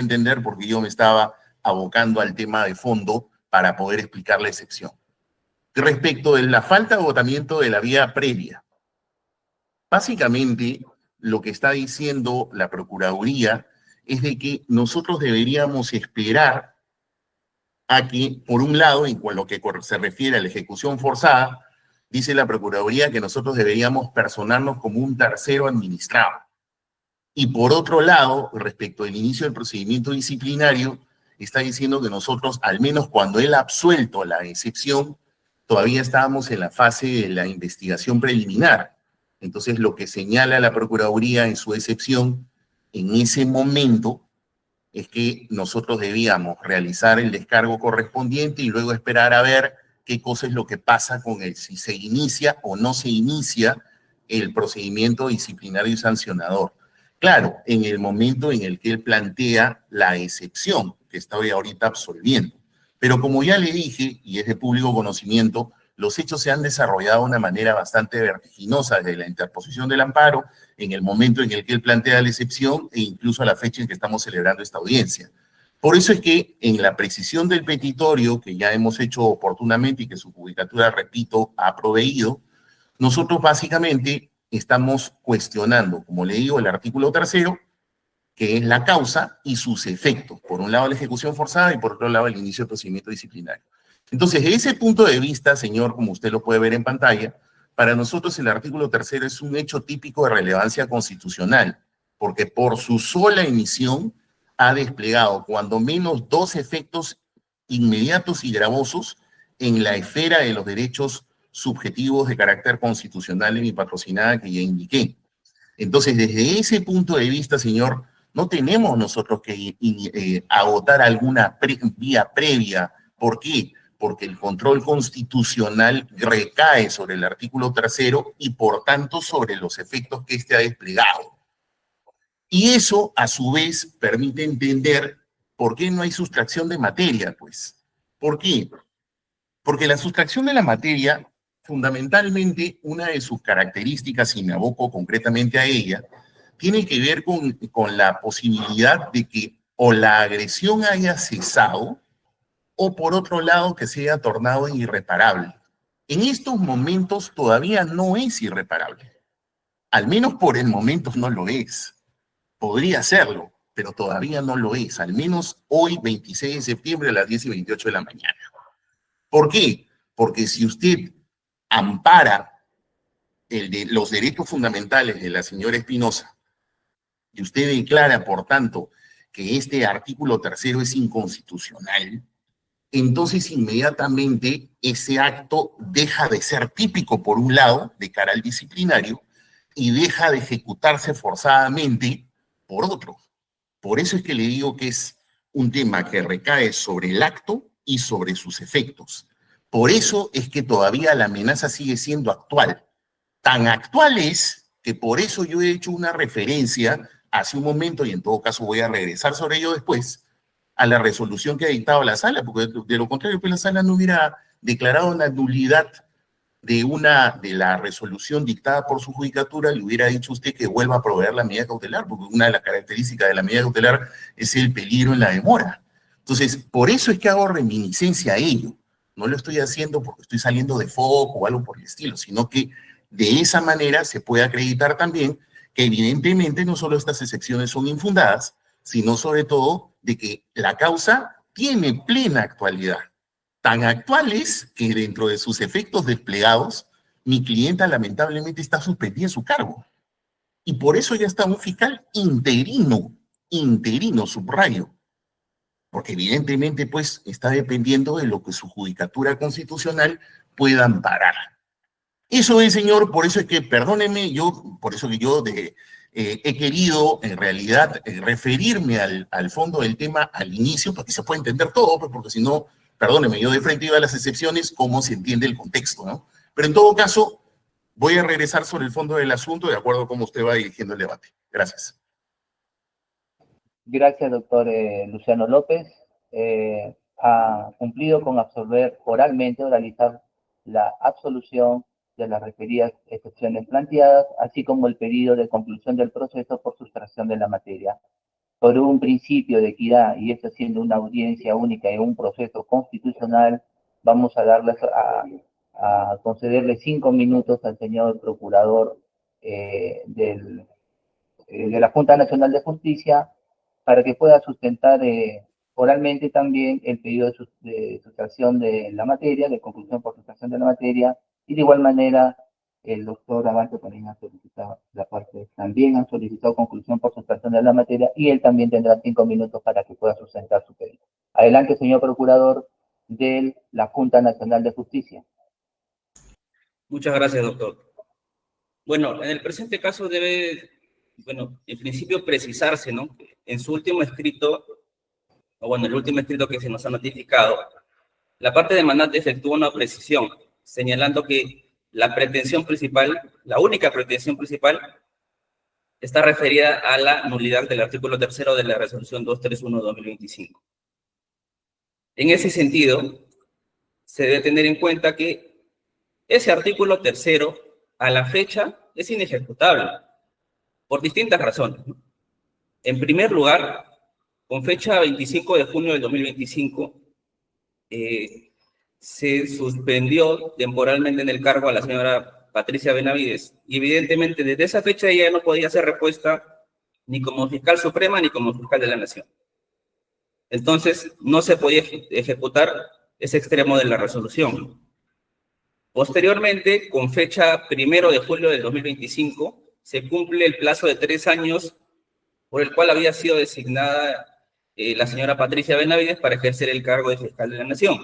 entender porque yo me estaba abocando al tema de fondo para poder explicar la excepción. Respecto de la falta de agotamiento de la vía previa, básicamente lo que está diciendo la Procuraduría es de que nosotros deberíamos esperar a que, por un lado, en lo que se refiere a la ejecución forzada, dice la Procuraduría que nosotros deberíamos personarnos como un tercero administrado. Y por otro lado, respecto al inicio del procedimiento disciplinario, está diciendo que nosotros, al menos cuando él ha absuelto la excepción, todavía estábamos en la fase de la investigación preliminar. Entonces, lo que señala la Procuraduría en su excepción, en ese momento, es que nosotros debíamos realizar el descargo correspondiente y luego esperar a ver qué cosa es lo que pasa con él, si se inicia o no se inicia el procedimiento disciplinario y sancionador. Claro, en el momento en el que él plantea la excepción que estoy ahorita absolviendo. Pero como ya le dije, y es de público conocimiento, los hechos se han desarrollado de una manera bastante vertiginosa desde la interposición del amparo, en el momento en el que él plantea la excepción e incluso a la fecha en que estamos celebrando esta audiencia. Por eso es que en la precisión del petitorio, que ya hemos hecho oportunamente y que su judicatura, repito, ha proveído, nosotros básicamente estamos cuestionando, como le digo, el artículo 3º, que es la causa y sus efectos. Por un lado, la ejecución forzada y por otro lado, el inicio del procedimiento disciplinario. Entonces, de ese punto de vista, señor, como usted lo puede ver en pantalla, para nosotros el artículo 3º es un hecho típico de relevancia constitucional, porque por su sola emisión ha desplegado cuando menos dos efectos inmediatos y gravosos en la esfera de los derechos subjetivos de carácter constitucional en mi patrocinada que ya indiqué. Entonces, desde ese punto de vista, señor, no tenemos nosotros que agotar alguna vía previa. ¿Por qué? Porque el control constitucional recae sobre el artículo 3º y por tanto sobre los efectos que éste ha desplegado. Y eso, a su vez, permite entender por qué no hay sustracción de materia, pues. ¿Por qué? Porque la sustracción de la materia, fundamentalmente, una de sus características, y me aboco concretamente a ella, tiene que ver con la posibilidad de que o la agresión haya cesado, o por otro lado que se haya tornado irreparable. En estos momentos todavía no es irreparable. Al menos por el momento no lo es. Podría serlo, pero todavía no lo es. Al menos hoy, 26 de septiembre, a las 10:28 de la mañana. ¿Por qué? Porque si usted ampara los derechos fundamentales de la señora Espinosa y usted declara, por tanto, que este artículo 3º es inconstitucional, entonces inmediatamente ese acto deja de ser típico, por un lado, de cara al disciplinario, y deja de ejecutarse forzadamente por otro. Por eso es que le digo que es un tema que recae sobre el acto y sobre sus efectos. Por eso es que todavía la amenaza sigue siendo actual. Tan actual es que por eso yo he hecho una referencia hace un momento, y en todo caso voy a regresar sobre ello después, a la resolución que ha dictado la sala, porque de lo contrario, pues la sala no hubiera declarado la nulidad de la resolución dictada por su judicatura, le hubiera dicho usted que vuelva a proveer la medida cautelar, porque una de las características de la medida cautelar es el peligro en la demora. Entonces, por eso es que hago reminiscencia a ello. No lo estoy haciendo porque estoy saliendo de foco o algo por el estilo, sino que de esa manera se puede acreditar también que evidentemente no solo estas excepciones son infundadas, sino sobre todo de que la causa tiene plena actualidad. Tan actuales que dentro de sus efectos desplegados, mi clienta lamentablemente está suspendida en su cargo. Y por eso ya está un fiscal interino, subrayo, porque evidentemente pues está dependiendo de lo que su judicatura constitucional pueda amparar. Eso es, señor, por eso es que, perdóneme, por eso que yo he querido en realidad referirme al fondo del tema al inicio, para que se pueda entender todo, pues, porque si no, perdóneme, yo de frente iba a las excepciones, cómo se entiende el contexto, ¿no? Pero en todo caso, voy a regresar sobre el fondo del asunto de acuerdo a cómo usted va dirigiendo el debate. Gracias. Gracias, doctor Luciano López. Ha cumplido con absolver oralmente, oralizar la absolución de las referidas excepciones planteadas, así como el pedido de conclusión del proceso por sustracción de la materia. por un principio de equidad y está siendo una audiencia única en un proceso constitucional, vamos a concederle 5 minutos al señor procurador de la Junta Nacional de Justicia para que pueda sustentar oralmente también el pedido de sustracción de la materia, de conclusión por sustracción de la materia, y de igual manera el doctor Abante también ha solicitado, también han solicitado conclusión por sustracción de la materia, y él también tendrá 5 minutos para que pueda sustentar su pedido. Adelante, señor procurador de la Junta Nacional de Justicia. Muchas gracias, doctor. Bueno, en el presente caso debe, en principio precisarse, ¿no? En su último escrito, el último escrito que se nos ha notificado, la parte demandante efectuó una precisión, señalando que la pretensión principal, la única pretensión principal, está referida a la nulidad del artículo 3 de la resolución 231/2025. En ese sentido, se debe tener en cuenta que ese artículo 3, a la fecha, es inejecutable, por distintas razones. En primer lugar, con fecha 25 de junio del 2025, se suspendió temporalmente en el cargo a la señora Patricia Benavides, y evidentemente desde esa fecha ella no podía ser repuesta ni como fiscal suprema ni como fiscal de la Nación. Entonces, no se podía ejecutar ese extremo de la resolución. Posteriormente, con fecha 1 de julio del 2025, se cumple el plazo de 3 años por el cual había sido designada la señora Patricia Benavides para ejercer el cargo de fiscal de la Nación.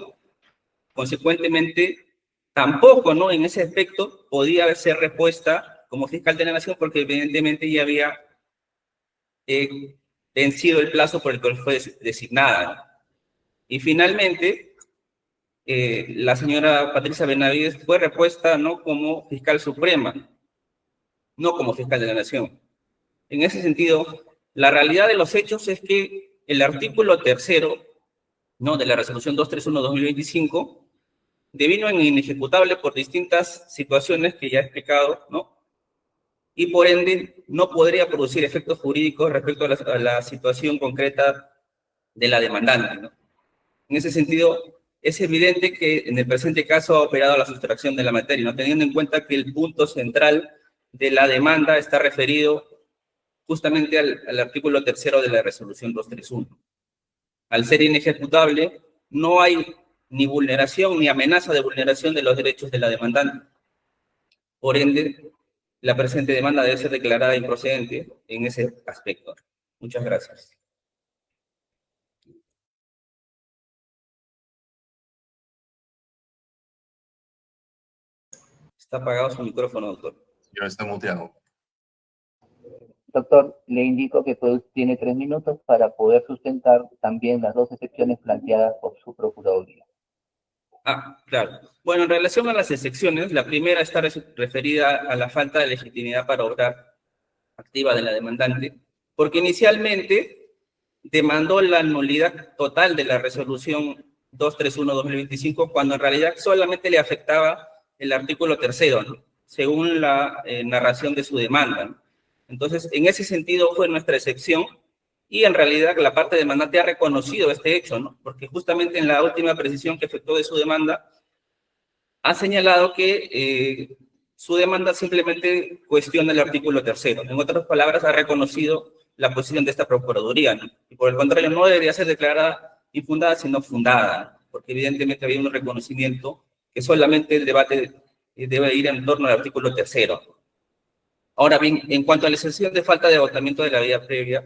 Consecuentemente, tampoco, ¿no?, en ese aspecto podía ser repuesta como fiscal de la Nación, porque evidentemente ya había vencido el plazo por el cual fue designada. Y finalmente, la señora Patricia Benavides fue repuesta no como fiscal suprema, no como fiscal de la Nación. En ese sentido, la realidad de los hechos es que el artículo 3, ¿no?, de la resolución 231/2025 devino en inejecutable por distintas situaciones que ya he explicado, ¿no? Y por ende no podría producir efectos jurídicos respecto a la situación concreta de la demandante, ¿no? En ese sentido, es evidente que en el presente caso ha operado la sustracción de la materia, ¿no?, teniendo en cuenta que el punto central de la demanda está referido justamente al artículo 3 de la resolución 231. Al ser inejecutable, no hay ni vulneración ni amenaza de vulneración de los derechos de la demandante. Por ende, la presente demanda debe ser declarada improcedente en ese aspecto. Muchas gracias. Está apagado su micrófono, doctor. Ya está muteado. Doctor, le indico que tiene 3 minutos para poder sustentar también las 2 excepciones planteadas por su procuraduría. Claro. Bueno, en relación a las excepciones, la primera está referida a la falta de legitimidad para obrar activa de la demandante, porque inicialmente demandó la nulidad total de la resolución 231/2025, cuando en realidad solamente le afectaba el artículo 3, ¿no?, según la narración de su demanda, ¿no? Entonces, en ese sentido fue nuestra excepción, y en realidad la parte demandante ha reconocido este hecho, ¿no?, porque justamente en la última precisión que efectuó de su demanda, ha señalado que su demanda simplemente cuestiona el artículo 3. En otras palabras, ha reconocido la posición de esta Procuraduría, ¿no? Y por el contrario, no debería ser declarada infundada, sino fundada, ¿no?, porque evidentemente había un reconocimiento que solamente el debate debe ir en torno al artículo 3. Ahora bien, en cuanto a la excepción de falta de agotamiento de la vía previa,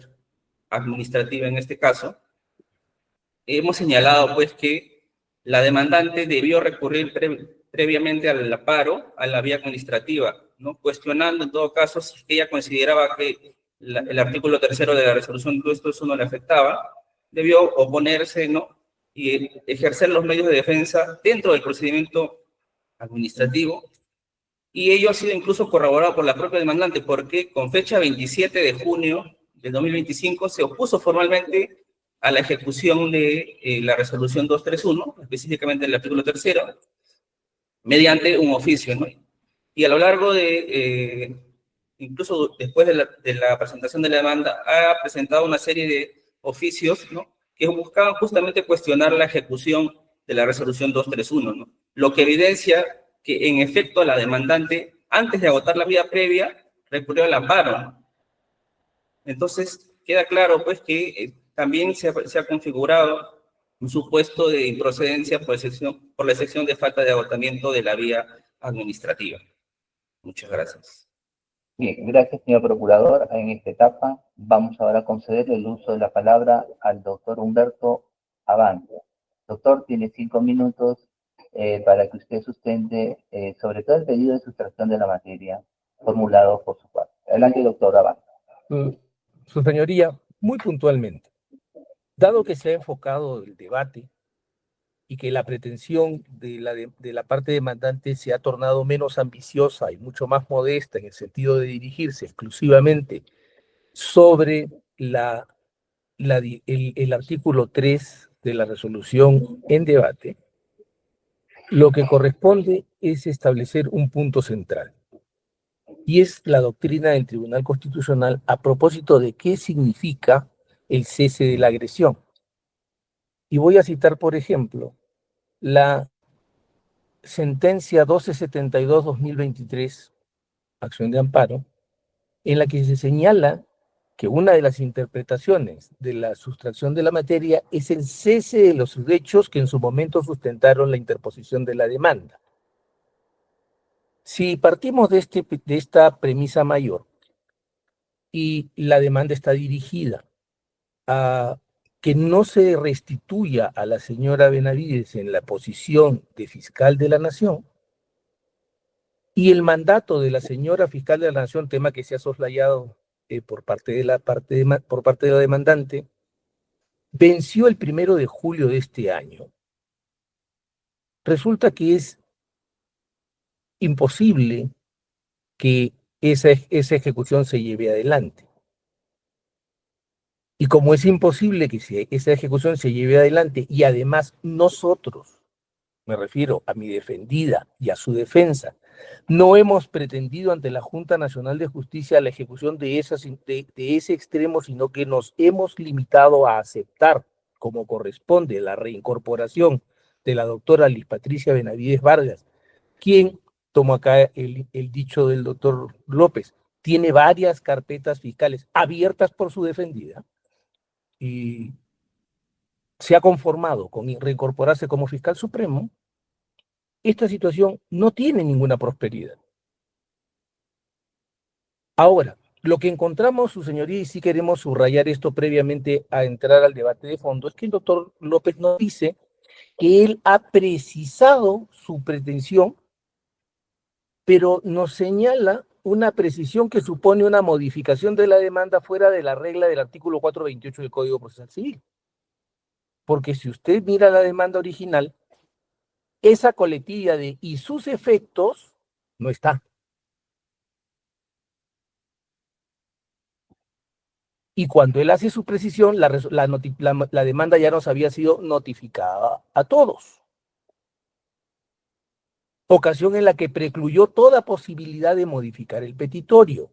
administrativa en este caso, hemos señalado pues que la demandante debió recurrir previamente al amparo, a la vía administrativa, ¿no?, cuestionando en todo caso si ella consideraba que el artículo 3 de la resolución 231 le afectaba, debió oponerse, ¿no?, y ejercer los medios de defensa dentro del procedimiento administrativo, y ello ha sido incluso corroborado por la propia demandante, porque con fecha 27 de junio del 2025 se opuso formalmente a la ejecución de la resolución 231, específicamente el artículo 3, mediante un oficio, ¿no? Y a lo largo de incluso después de la presentación de la demanda, ha presentado una serie de oficios, ¿no?, que buscaban justamente cuestionar la ejecución de la resolución 231, ¿no? Lo que evidencia que, en efecto, la demandante, antes de agotar la vía previa, recurrió al amparo, ¿no? Entonces, queda claro, pues, que también se ha configurado un supuesto de improcedencia por la excepción de falta de agotamiento de la vía administrativa. Muchas gracias. Bien, gracias, señor procurador. En esta etapa vamos ahora a conceder el uso de la palabra al doctor Humberto Abante. Doctor, tiene 5 minutos para que usted sustente sobre todo el pedido de sustracción de la materia formulado por su parte. Adelante, doctor Abante. Su señoría, muy puntualmente, dado que se ha enfocado el debate y que la pretensión de la parte demandante se ha tornado menos ambiciosa y mucho más modesta en el sentido de dirigirse exclusivamente sobre el artículo 3 de la resolución en debate, lo que corresponde es establecer un punto central, y es la doctrina del Tribunal Constitucional a propósito de qué significa el cese de la agresión. Y voy a citar, por ejemplo, la sentencia 1272-2023, acción de amparo, en la que se señala que una de las interpretaciones de la sustracción de la materia es el cese de los hechos que en su momento sustentaron la interposición de la demanda. Si partimos de esta premisa mayor y la demanda está dirigida a que no se restituya a la señora Benavides en la posición de fiscal de la Nación, y el mandato de la señora fiscal de la Nación, tema que se ha soslayado por parte de la demandante, venció el 1 de julio de este año, resulta que es imposible que esa ejecución se lleve adelante. Y como es imposible que esa ejecución se lleve adelante, y además nosotros, me refiero a mi defendida y a su defensa, no hemos pretendido ante la Junta Nacional de Justicia la ejecución de ese extremo, sino que nos hemos limitado a aceptar, como corresponde, la reincorporación de la doctora Liz Patricia Benavides Vargas, quien, tomo acá el dicho del doctor López, tiene varias carpetas fiscales abiertas por su defendida, y se ha conformado con reincorporarse como fiscal supremo. Esta situación no tiene ninguna prosperidad. Ahora, lo que encontramos, su señoría, y sí queremos subrayar esto previamente a entrar al debate de fondo, es que el doctor López nos dice que él ha precisado su pretensión, pero nos señala una precisión que supone una modificación de la demanda fuera de la regla del artículo 428 del Código Procesal Civil. Porque si usted mira la demanda original, esa coletilla de "y sus efectos" no está. Y cuando él hace su precisión, la demanda ya nos había sido notificada a todos. Ocasión en la que precluyó toda posibilidad de modificar el petitorio.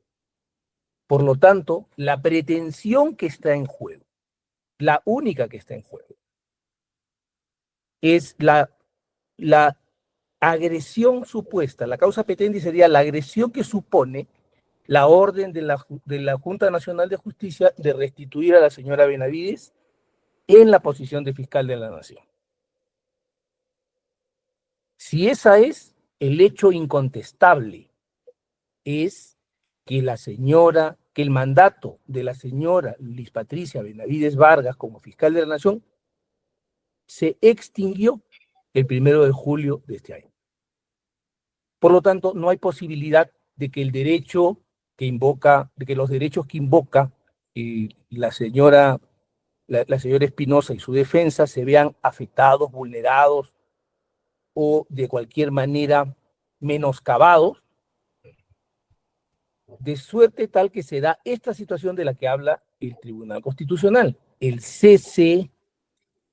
Por lo tanto, la pretensión que está en juego, la única que está en juego, es la agresión supuesta. La causa petendi sería la agresión que supone la orden de la Junta Nacional de Justicia de restituir a la señora Benavides en la posición de fiscal de la Nación. Si esa es el hecho incontestable, es que el mandato de la señora Liz Patricia Benavides Vargas como fiscal de la Nación se extinguió el 1 de julio de este año. Por lo tanto, no hay posibilidad de que los derechos que invoca la señora Espinosa y su defensa se vean afectados, vulnerados o de cualquier manera menoscabados, de suerte tal que se da esta situación de la que habla el Tribunal Constitucional, el cese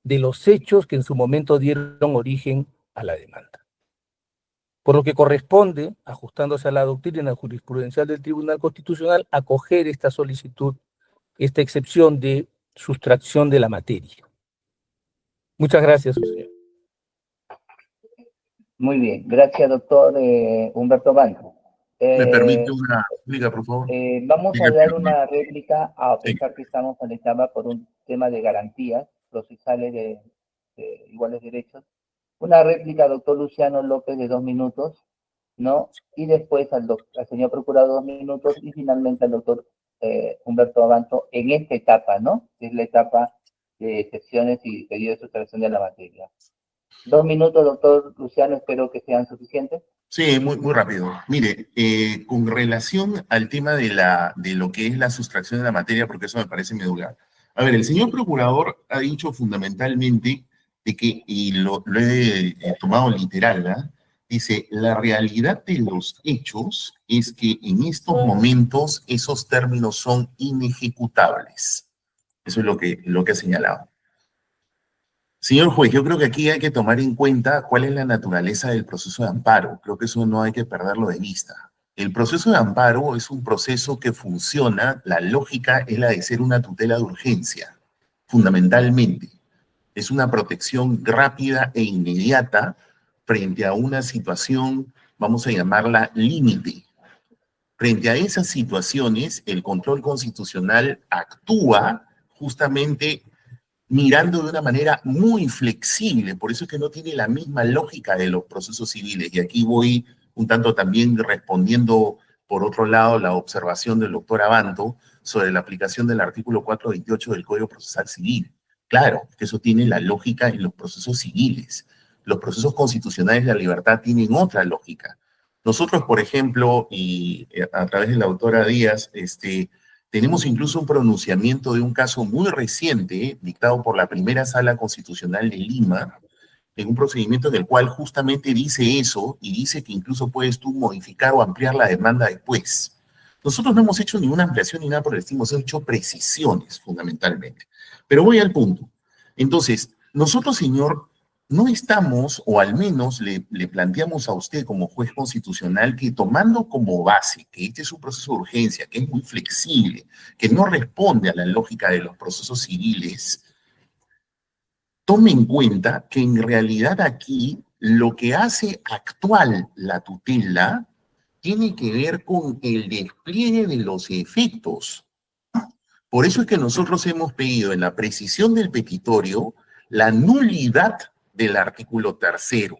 de los hechos que en su momento dieron origen a la demanda. por lo que corresponde, ajustándose a la doctrina jurisprudencial del Tribunal Constitucional, acoger esta solicitud, esta excepción de sustracción de la materia. Muchas gracias, su señor. Muy bien, gracias, doctor Humberto Banco. ¿Me permite una réplica, por favor? Vamos a dar una réplica, a Sí. pesar que estamos en etapa por un tema de garantías procesales de iguales derechos. Una réplica, doctor Luciano López, de 2 minutos, ¿no? Y después al señor procurador 2 minutos, y finalmente al doctor Humberto Abanto en esta etapa, ¿no? Que es la etapa de excepciones y pedido de sustracción de la materia. 2 minutos, doctor Luciano, espero que sean suficientes. Sí, muy rápido. Mire, con relación al tema de lo que es la sustracción de la materia, porque eso me parece medular. A ver, el señor procurador ha dicho fundamentalmente de que, y lo he tomado literal, ¿verdad? Dice, la realidad de los hechos es que en estos momentos esos términos son inejecutables. Eso es lo que ha señalado. Señor juez, yo creo que aquí hay que tomar en cuenta cuál es la naturaleza del proceso de amparo. Creo que eso no hay que perderlo de vista. El proceso de amparo es un proceso que funciona, la lógica es la de ser una tutela de urgencia, fundamentalmente. Es una protección rápida e inmediata frente a una situación, vamos a llamarla límite. Frente a esas situaciones, el control constitucional actúa justamente mirando de una manera muy flexible, por eso es que no tiene la misma lógica de los procesos civiles. Y aquí voy un tanto también respondiendo, por otro lado, la observación del doctor Abanto sobre la aplicación del artículo 428 del Código Procesal Civil. Claro, que eso tiene la lógica en los procesos civiles. Los procesos constitucionales de la libertad tienen otra lógica. Nosotros, por ejemplo, y a través de la doctora Díaz, tenemos incluso un pronunciamiento de un caso muy reciente, dictado por la primera Sala Constitucional de Lima, en un procedimiento en el cual justamente dice eso, y dice que incluso puedes tú modificar o ampliar la demanda después. Nosotros no hemos hecho ninguna ampliación ni nada por el estilo, hemos hecho precisiones, fundamentalmente. Pero voy al punto. Entonces, nosotros, señor, no estamos, o al menos le planteamos a usted como juez constitucional que, tomando como base que este es un proceso de urgencia, que es muy flexible, que no responde a la lógica de los procesos civiles, tome en cuenta que en realidad aquí lo que hace actual la tutela tiene que ver con el despliegue de los efectos. Por eso es que nosotros hemos pedido en la precisión del petitorio la nulidad del artículo 3º.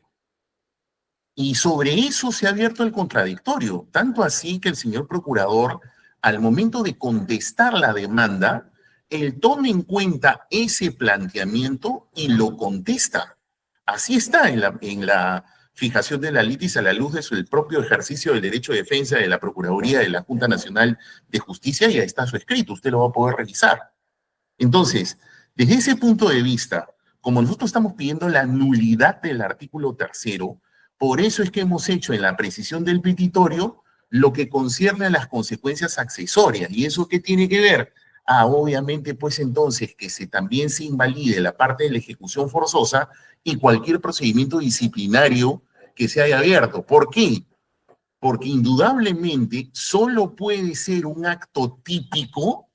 Y sobre eso se ha abierto el contradictorio, tanto así que el señor procurador, al momento de contestar la demanda, él toma en cuenta ese planteamiento y lo contesta. Así está en la fijación de la litis a la luz de el propio ejercicio del derecho de defensa de la Procuraduría de la Junta Nacional de Justicia, y ahí está su escrito, usted lo va a poder revisar. Entonces, desde ese punto de vista, como nosotros estamos pidiendo la nulidad del artículo 3º, por eso es que hemos hecho en la precisión del petitorio lo que concierne a las consecuencias accesorias. ¿Y eso qué tiene que ver? Obviamente, pues entonces, que también se invalide la parte de la ejecución forzosa y cualquier procedimiento disciplinario que se haya abierto. ¿Por qué? Porque indudablemente solo puede ser un acto típico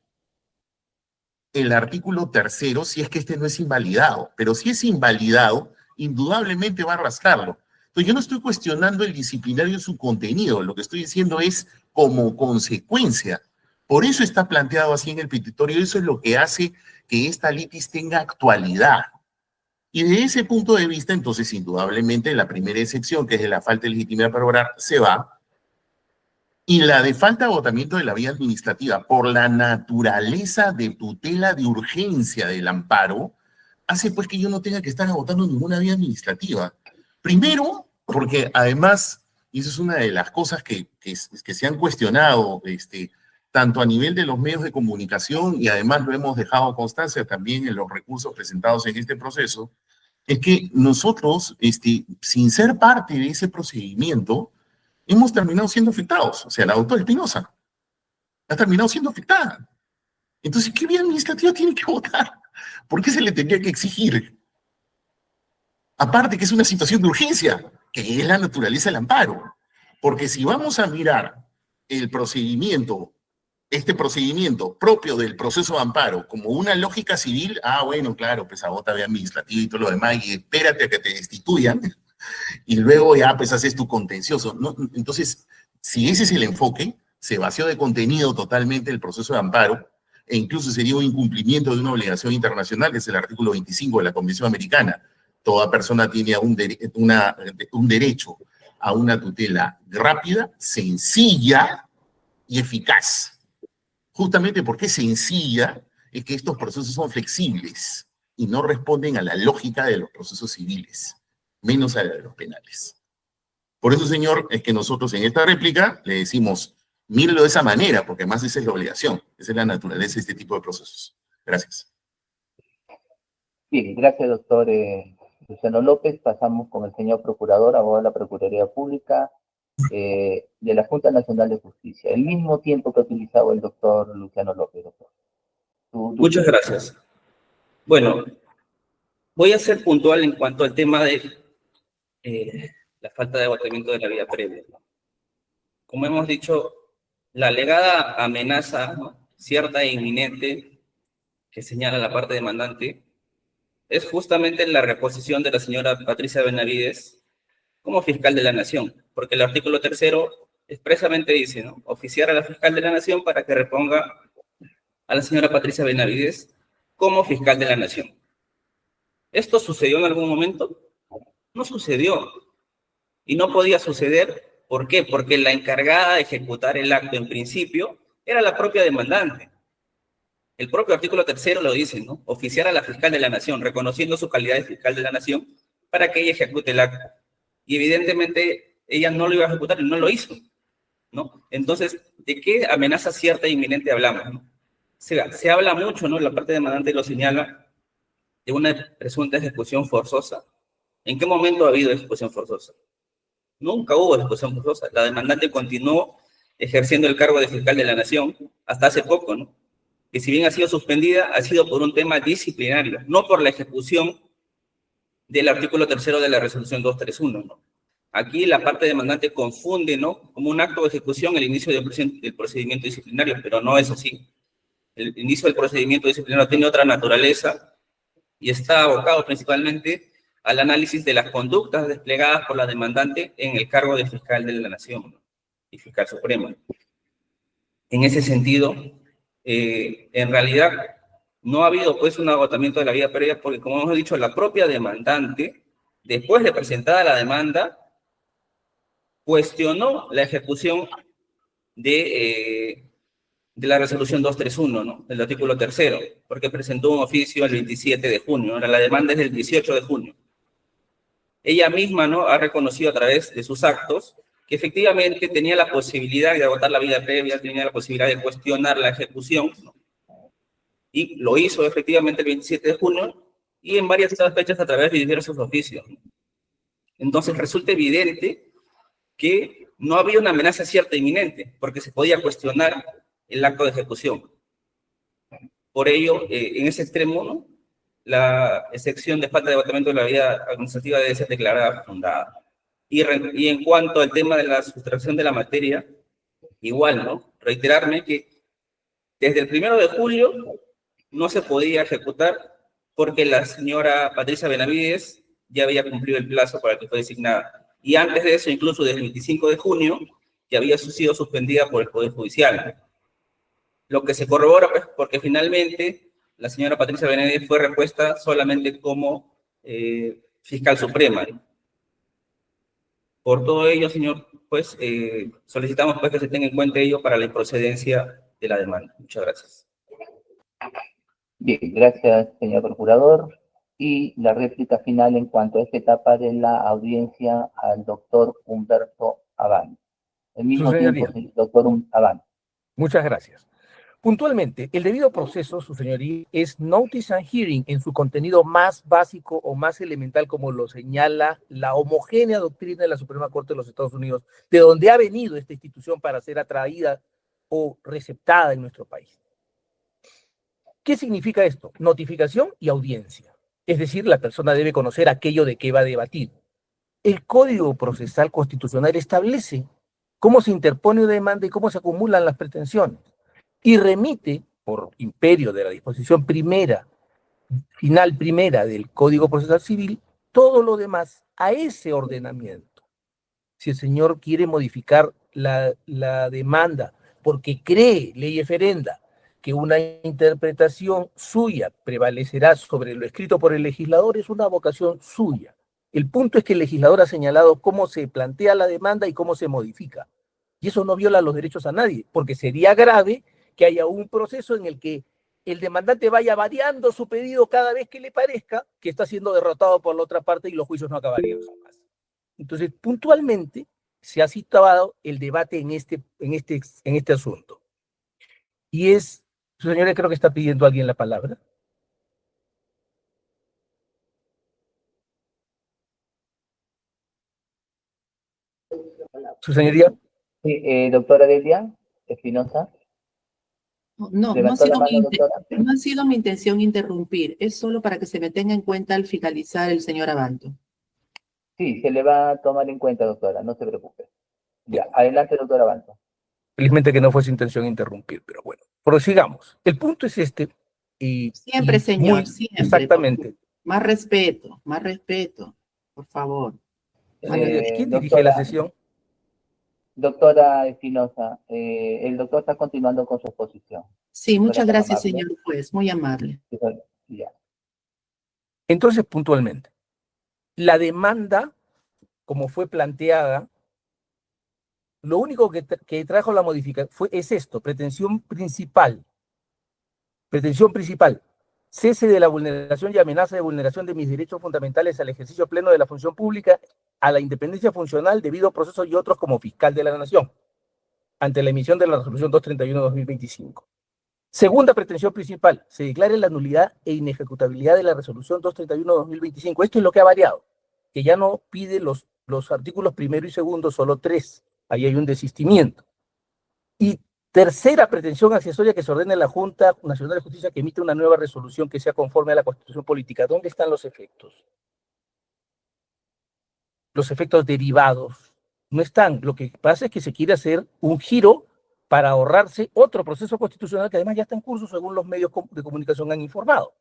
el artículo 3º si es que este no es invalidado. Pero si es invalidado, indudablemente va a arrastrarlo. Entonces, yo no estoy cuestionando el disciplinario en su contenido, lo que estoy diciendo es como consecuencia. Por eso está planteado así en el petitorio, eso es lo que hace que esta litis tenga actualidad. Y de ese punto de vista, entonces, indudablemente, la primera excepción, que es de la falta de legitimidad para obrar, se va. Y la de falta de agotamiento de la vía administrativa, por la naturaleza de tutela de urgencia del amparo, hace pues que yo no tenga que estar agotando ninguna vía administrativa. Primero, porque además, y eso es una de las cosas que se han cuestionado, tanto a nivel de los medios de comunicación, y además lo hemos dejado constancia también en los recursos presentados en este proceso, es que nosotros, sin ser parte de ese procedimiento, hemos terminado siendo afectados. O sea, la doctora Espinosa ha terminado siendo afectada. Entonces, ¿qué vía administrativa tiene que votar? ¿Por qué se le tendría que exigir? Aparte que es una situación de urgencia. que es la naturaleza del amparo. Porque si vamos a mirar el procedimiento, este procedimiento propio del proceso de amparo como una lógica civil, bueno, claro, pues agota de administrativo y todo lo demás, y espérate a que te destituyan, y luego ya pues haces tu contencioso, ¿no? Entonces, si ese es el enfoque, se vació de contenido totalmente el proceso de amparo, e incluso sería un incumplimiento de una obligación internacional, que es el artículo 25 de la Convención Americana. Toda persona tiene un derecho a una tutela rápida, sencilla y eficaz. Justamente porque es sencilla, es que estos procesos son flexibles y no responden a la lógica de los procesos civiles, menos a la de los penales. Por eso, señor, es que nosotros en esta réplica le decimos, mírelo de esa manera, porque además esa es la obligación, esa es la naturaleza de este tipo de procesos. Gracias. Bien, gracias, doctor Luciano López. Pasamos con el señor procurador, abogado de la Procuraduría Pública de la Junta Nacional de Justicia. El mismo tiempo que ha utilizado el doctor Luciano López, doctor. Muchas gracias. Bueno, voy a ser puntual en cuanto al tema de la falta de agotamiento de la vía previa. Como hemos dicho, la alegada amenaza, ¿no?, cierta e inminente que señala la parte demandante es justamente la reposición de la señora Patricia Benavides como fiscal de la Nación, porque el artículo 3º expresamente dice, ¿no?, oficiar a la fiscal de la Nación para que reponga a la señora Patricia Benavides como fiscal de la Nación. ¿Esto sucedió en algún momento? No sucedió. Y no podía suceder. ¿Por qué? Porque la encargada de ejecutar el acto en principio era la propia demandante. El propio artículo 3º lo dice, ¿no? Oficiar a la fiscal de la Nación, reconociendo su calidad de fiscal de la Nación para que ella ejecute el acto. Y evidentemente ella no lo iba a ejecutar y no lo hizo, ¿no? Entonces, ¿de qué amenaza cierta e inminente hablamos, ¿no? Se habla mucho, ¿no? La parte demandante lo señala, de una presunta ejecución forzosa. ¿En qué momento ha habido ejecución forzosa? Nunca hubo ejecución forzosa. La demandante continuó ejerciendo el cargo de fiscal de la Nación hasta hace poco, ¿no? Que si bien ha sido suspendida, ha sido por un tema disciplinario, no por la ejecución del artículo 3º de la resolución 231, ¿no? Aquí la parte demandante confunde, ¿no?, como un acto de ejecución el inicio del procedimiento disciplinario, pero no es así. El inicio del procedimiento disciplinario tiene otra naturaleza y está abocado principalmente al análisis de las conductas desplegadas por la demandante en el cargo de fiscal de la Nación, ¿no?, y fiscal supremo. En ese sentido, en realidad no ha habido pues un agotamiento de la vía previa porque, como hemos dicho, la propia demandante, después de presentada la demanda, cuestionó la ejecución de la resolución 231, ¿no?, del artículo 3º, porque presentó un oficio el 27 de junio, ahora la demanda es del 18 de junio. Ella misma, ¿no?, ha reconocido a través de sus actos que efectivamente tenía la posibilidad de agotar la vía previa, tenía la posibilidad de cuestionar la ejecución, ¿no?, y lo hizo efectivamente el 27 de junio y en varias otras fechas a través de diversos oficios, ¿no? Entonces resulta evidente que no había una amenaza cierta e inminente, porque se podía cuestionar el acto de ejecución. Por ello, en ese extremo, ¿no?, la excepción de falta de agotamiento de la vía administrativa debe ser declarada fundada. Y en cuanto al tema de la sustracción de la materia, igual, ¿no?, reiterarme que desde el 1 de julio no se podía ejecutar porque la señora Patricia Benavides ya había cumplido el plazo para el que fue designada. Y antes de eso, incluso desde el 25 de junio, ya había sido suspendida por el Poder Judicial. Lo que se corrobora, pues, porque finalmente la señora Patricia Benavides fue repuesta solamente como fiscal suprema. Por todo ello, señor, pues, solicitamos pues que se tenga en cuenta ello para la improcedencia de la demanda. Muchas gracias. Bien, gracias, señor procurador. Y la réplica final en cuanto a esta etapa de la audiencia al doctor Humberto Abán. El mismo tiempo, doctor Abán. Muchas gracias. Puntualmente, el debido proceso, su señoría, es notice and hearing en su contenido más básico o más elemental, como lo señala la homogénea doctrina de la Suprema Corte de los Estados Unidos, de donde ha venido esta institución para ser atraída o receptada en nuestro país. ¿Qué significa esto? Notificación y audiencia. Es decir, la persona debe conocer aquello de qué va a debatir. El Código Procesal Constitucional establece cómo se interpone una demanda y cómo se acumulan las pretensiones. Y remite, por imperio de la disposición primera, final primera del Código Procesal Civil, todo lo demás a ese ordenamiento. Si el señor quiere modificar la demanda porque cree, ley eferenda, que una interpretación suya prevalecerá sobre lo escrito por el legislador, es una vocación suya. El punto es que el legislador ha señalado cómo se plantea la demanda y cómo se modifica. Y eso no viola los derechos a nadie, porque sería grave que haya un proceso en el que el demandante vaya variando su pedido cada vez que le parezca que está siendo derrotado por la otra parte y los juicios no acabarían jamás. Entonces, puntualmente, se ha situado el debate en este asunto. Y su señoría, creo que está pidiendo a alguien la palabra. Su señoría. Sí, doctora Delia Espinosa. No ha Levantó la sido mano, doctora. no ha sido mi intención interrumpir, es solo para que se me tenga en cuenta al finalizar el señor Abanto. Sí, se le va a tomar en cuenta, doctora, no se preocupe. Ya, adelante, doctora Abanto. Felizmente que no fue su intención interrumpir, pero bueno, prosigamos. El punto es este. Siempre, señor, siempre. Exactamente. Más respeto, por favor. ¿Quién dirige la sesión? Doctora Espinosa, el doctor está continuando con su exposición. Sí, muchas gracias, amable. señor juez, muy amable. Ya. Entonces, puntualmente, la demanda, como fue planteada, lo único que trajo la modificación es esto, pretensión principal, cese de la vulneración y amenaza de vulneración de mis derechos fundamentales al ejercicio pleno de la función pública, a la independencia funcional, debido proceso y otros como fiscal de la nación, ante la emisión de la resolución 231-2025. Segunda pretensión principal, se declare la nulidad e inejecutabilidad de la resolución 231-2025. Esto es lo que ha variado, que ya no pide los artículos primero y segundo, solo 3. Ahí hay un desistimiento. Y tercera pretensión accesoria, que se ordene la Junta Nacional de Justicia que emite una nueva resolución que sea conforme a la Constitución Política. ¿Dónde están los efectos? Los efectos derivados no están. Lo que pasa es que se quiere hacer un giro para ahorrarse otro proceso constitucional que además ya está en curso, según los medios de comunicación han informado.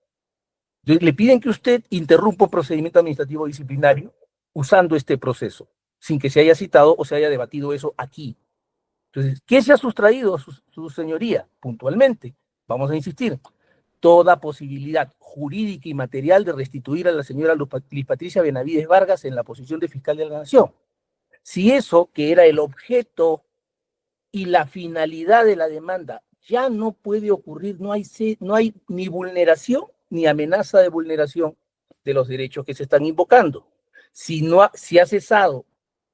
Entonces, le piden que usted interrumpa un procedimiento administrativo disciplinario usando este proceso, sin que se haya citado o se haya debatido eso aquí. Entonces, ¿qué se ha sustraído, su señoría? Puntualmente, vamos a insistir, toda posibilidad jurídica y material de restituir a la señora Liz Patricia Benavides Vargas en la posición de fiscal de la Nación. Si eso, que era el objeto y la finalidad de la demanda, ya no puede ocurrir, no hay ni vulneración ni amenaza de vulneración de los derechos que se están invocando. Si ha cesado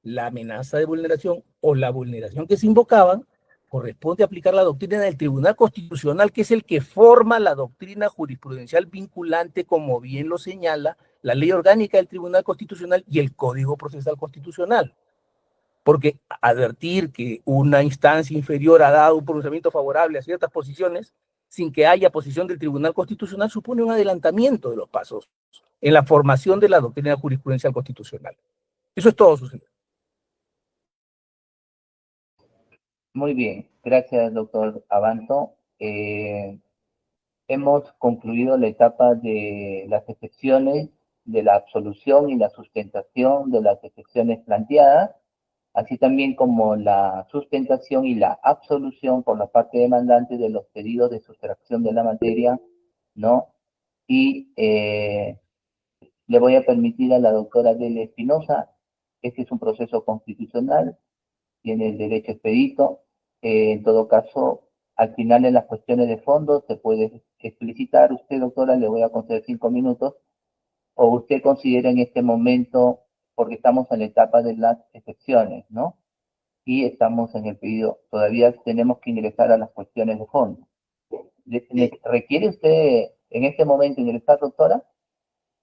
la amenaza de vulneración o la vulneración que se invocaban, corresponde aplicar la doctrina del Tribunal Constitucional, que es el que forma la doctrina jurisprudencial vinculante, como bien lo señala la Ley Orgánica del Tribunal Constitucional y el Código Procesal Constitucional. Porque advertir que una instancia inferior ha dado un pronunciamiento favorable a ciertas posiciones sin que haya posición del Tribunal Constitucional supone un adelantamiento de los pasos en la formación de la doctrina jurisprudencial constitucional. Eso es todo, su señor. Muy bien, gracias, doctor Abanto. Hemos concluido la etapa de las excepciones, de la absolución y la sustentación de las excepciones planteadas, así también como la sustentación y la absolución por la parte demandante de los pedidos de sustracción de la materia, ¿no? Y le voy a permitir a la doctora Delia Espinosa, este es un proceso constitucional, tiene el derecho expedito, en todo caso, al final en las cuestiones de fondo se puede explicitar, usted, doctora, le voy a conceder 5 minutos, o usted considera en este momento, porque estamos en la etapa de las excepciones, ¿no? Y estamos en el pedido, todavía tenemos que ingresar a las cuestiones de fondo. ¿Requiere usted en este momento ingresar, doctora?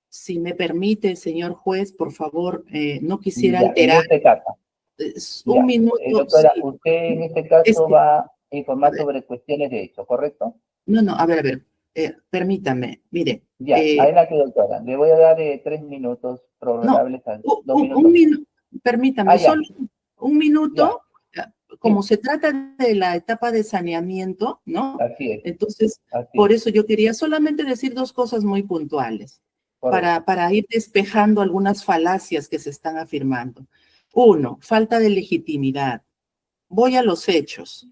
Si me permite, señor juez, por favor, no quisiera ya, alterar. En esta etapa. Un minuto. Doctora, sí. usted en este caso va a informar sobre cuestiones de hecho, ¿correcto? No, a ver. Permítame, mire. Ya, adelante, doctora. Le voy a dar 3 minutos prorrogables a 2 minutos. Permítame, Ya. solo un minuto. Como se trata de la etapa de saneamiento, ¿no? Así es. Entonces, Así por es. eso yo quería solamente decir 2 cosas muy puntuales Correcto. para ir despejando algunas falacias que se están afirmando. 1, falta de legitimidad. Voy a los hechos.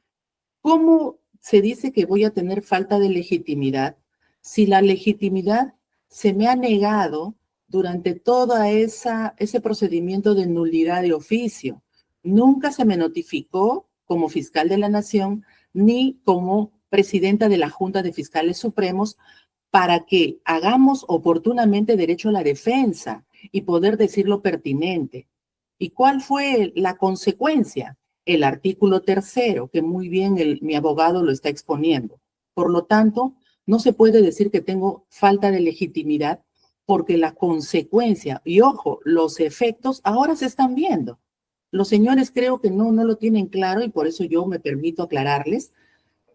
¿Cómo se dice que voy a tener falta de legitimidad si la legitimidad se me ha negado durante todo ese procedimiento de nulidad de oficio? Nunca se me notificó como fiscal de la Nación ni como presidenta de la Junta de Fiscales Supremos para que hagamos oportunamente derecho a la defensa y poder decir lo pertinente. ¿Y cuál fue la consecuencia? El artículo 3º, que muy bien mi abogado lo está exponiendo. Por lo tanto, no se puede decir que tengo falta de legitimidad porque la consecuencia, y ojo, los efectos ahora se están viendo. Los señores creo que no lo tienen claro y por eso yo me permito aclararles.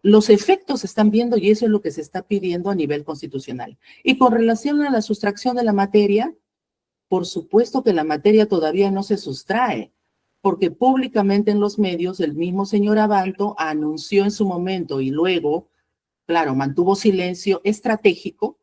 Los efectos se están viendo y eso es lo que se está pidiendo a nivel constitucional. Y con relación a la sustracción de la materia, por supuesto que la materia todavía no se sustrae, porque públicamente en los medios el mismo señor Abanto anunció en su momento y luego, claro, mantuvo silencio estratégico,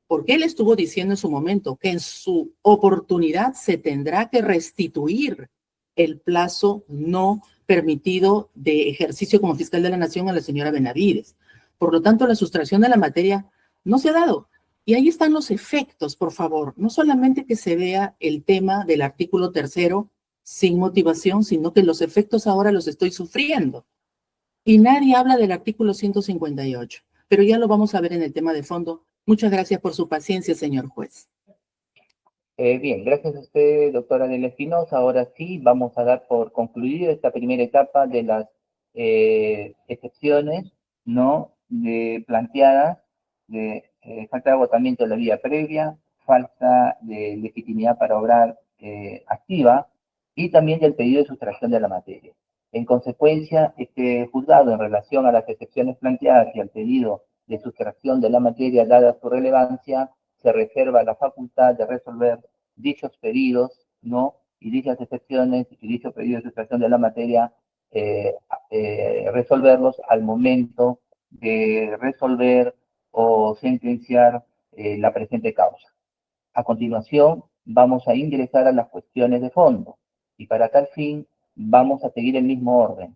porque él estuvo diciendo en su momento que en su oportunidad se tendrá que restituir el plazo no permitido de ejercicio como fiscal de la Nación a la señora Benavides. Por lo tanto, la sustracción de la materia no se ha dado. Y ahí están los efectos, por favor. No solamente que se vea el tema del artículo 3º sin motivación, sino que los efectos ahora los estoy sufriendo. Y nadie habla del artículo 158, pero ya lo vamos a ver en el tema de fondo. Muchas gracias por su paciencia, señor juez. Bien, gracias a usted, doctora Adela Espinosa. Ahora sí, vamos a dar por concluida esta primera etapa de las excepciones no planteadas de falta de agotamiento de la vía previa, falta de legitimidad para obrar activa y también del pedido de sustracción de la materia. En consecuencia, este juzgado en relación a las excepciones planteadas y al pedido de sustracción de la materia dada su relevancia, se reserva la facultad de resolver dichos pedidos, ¿no? Y dichas excepciones y dicho pedido de sustracción de la materia, resolverlos al momento de resolver o sentenciar la presente causa. A continuación, vamos a ingresar a las cuestiones de fondo y para tal fin vamos a seguir el mismo orden.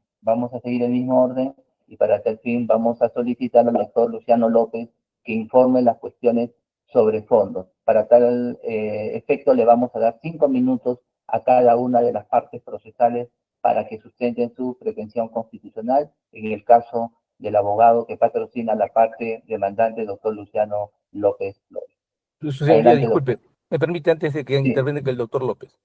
Y para tal fin vamos a solicitar al doctor Luciano López que informe las cuestiones sobre fondos. Para tal efecto le vamos a dar 5 minutos a cada una de las partes procesales para que sustenten su pretensión constitucional, en el caso del abogado que patrocina la parte demandante, doctor Luciano López Flores. Su señoría, disculpe, me permite antes de que intervenga el doctor López.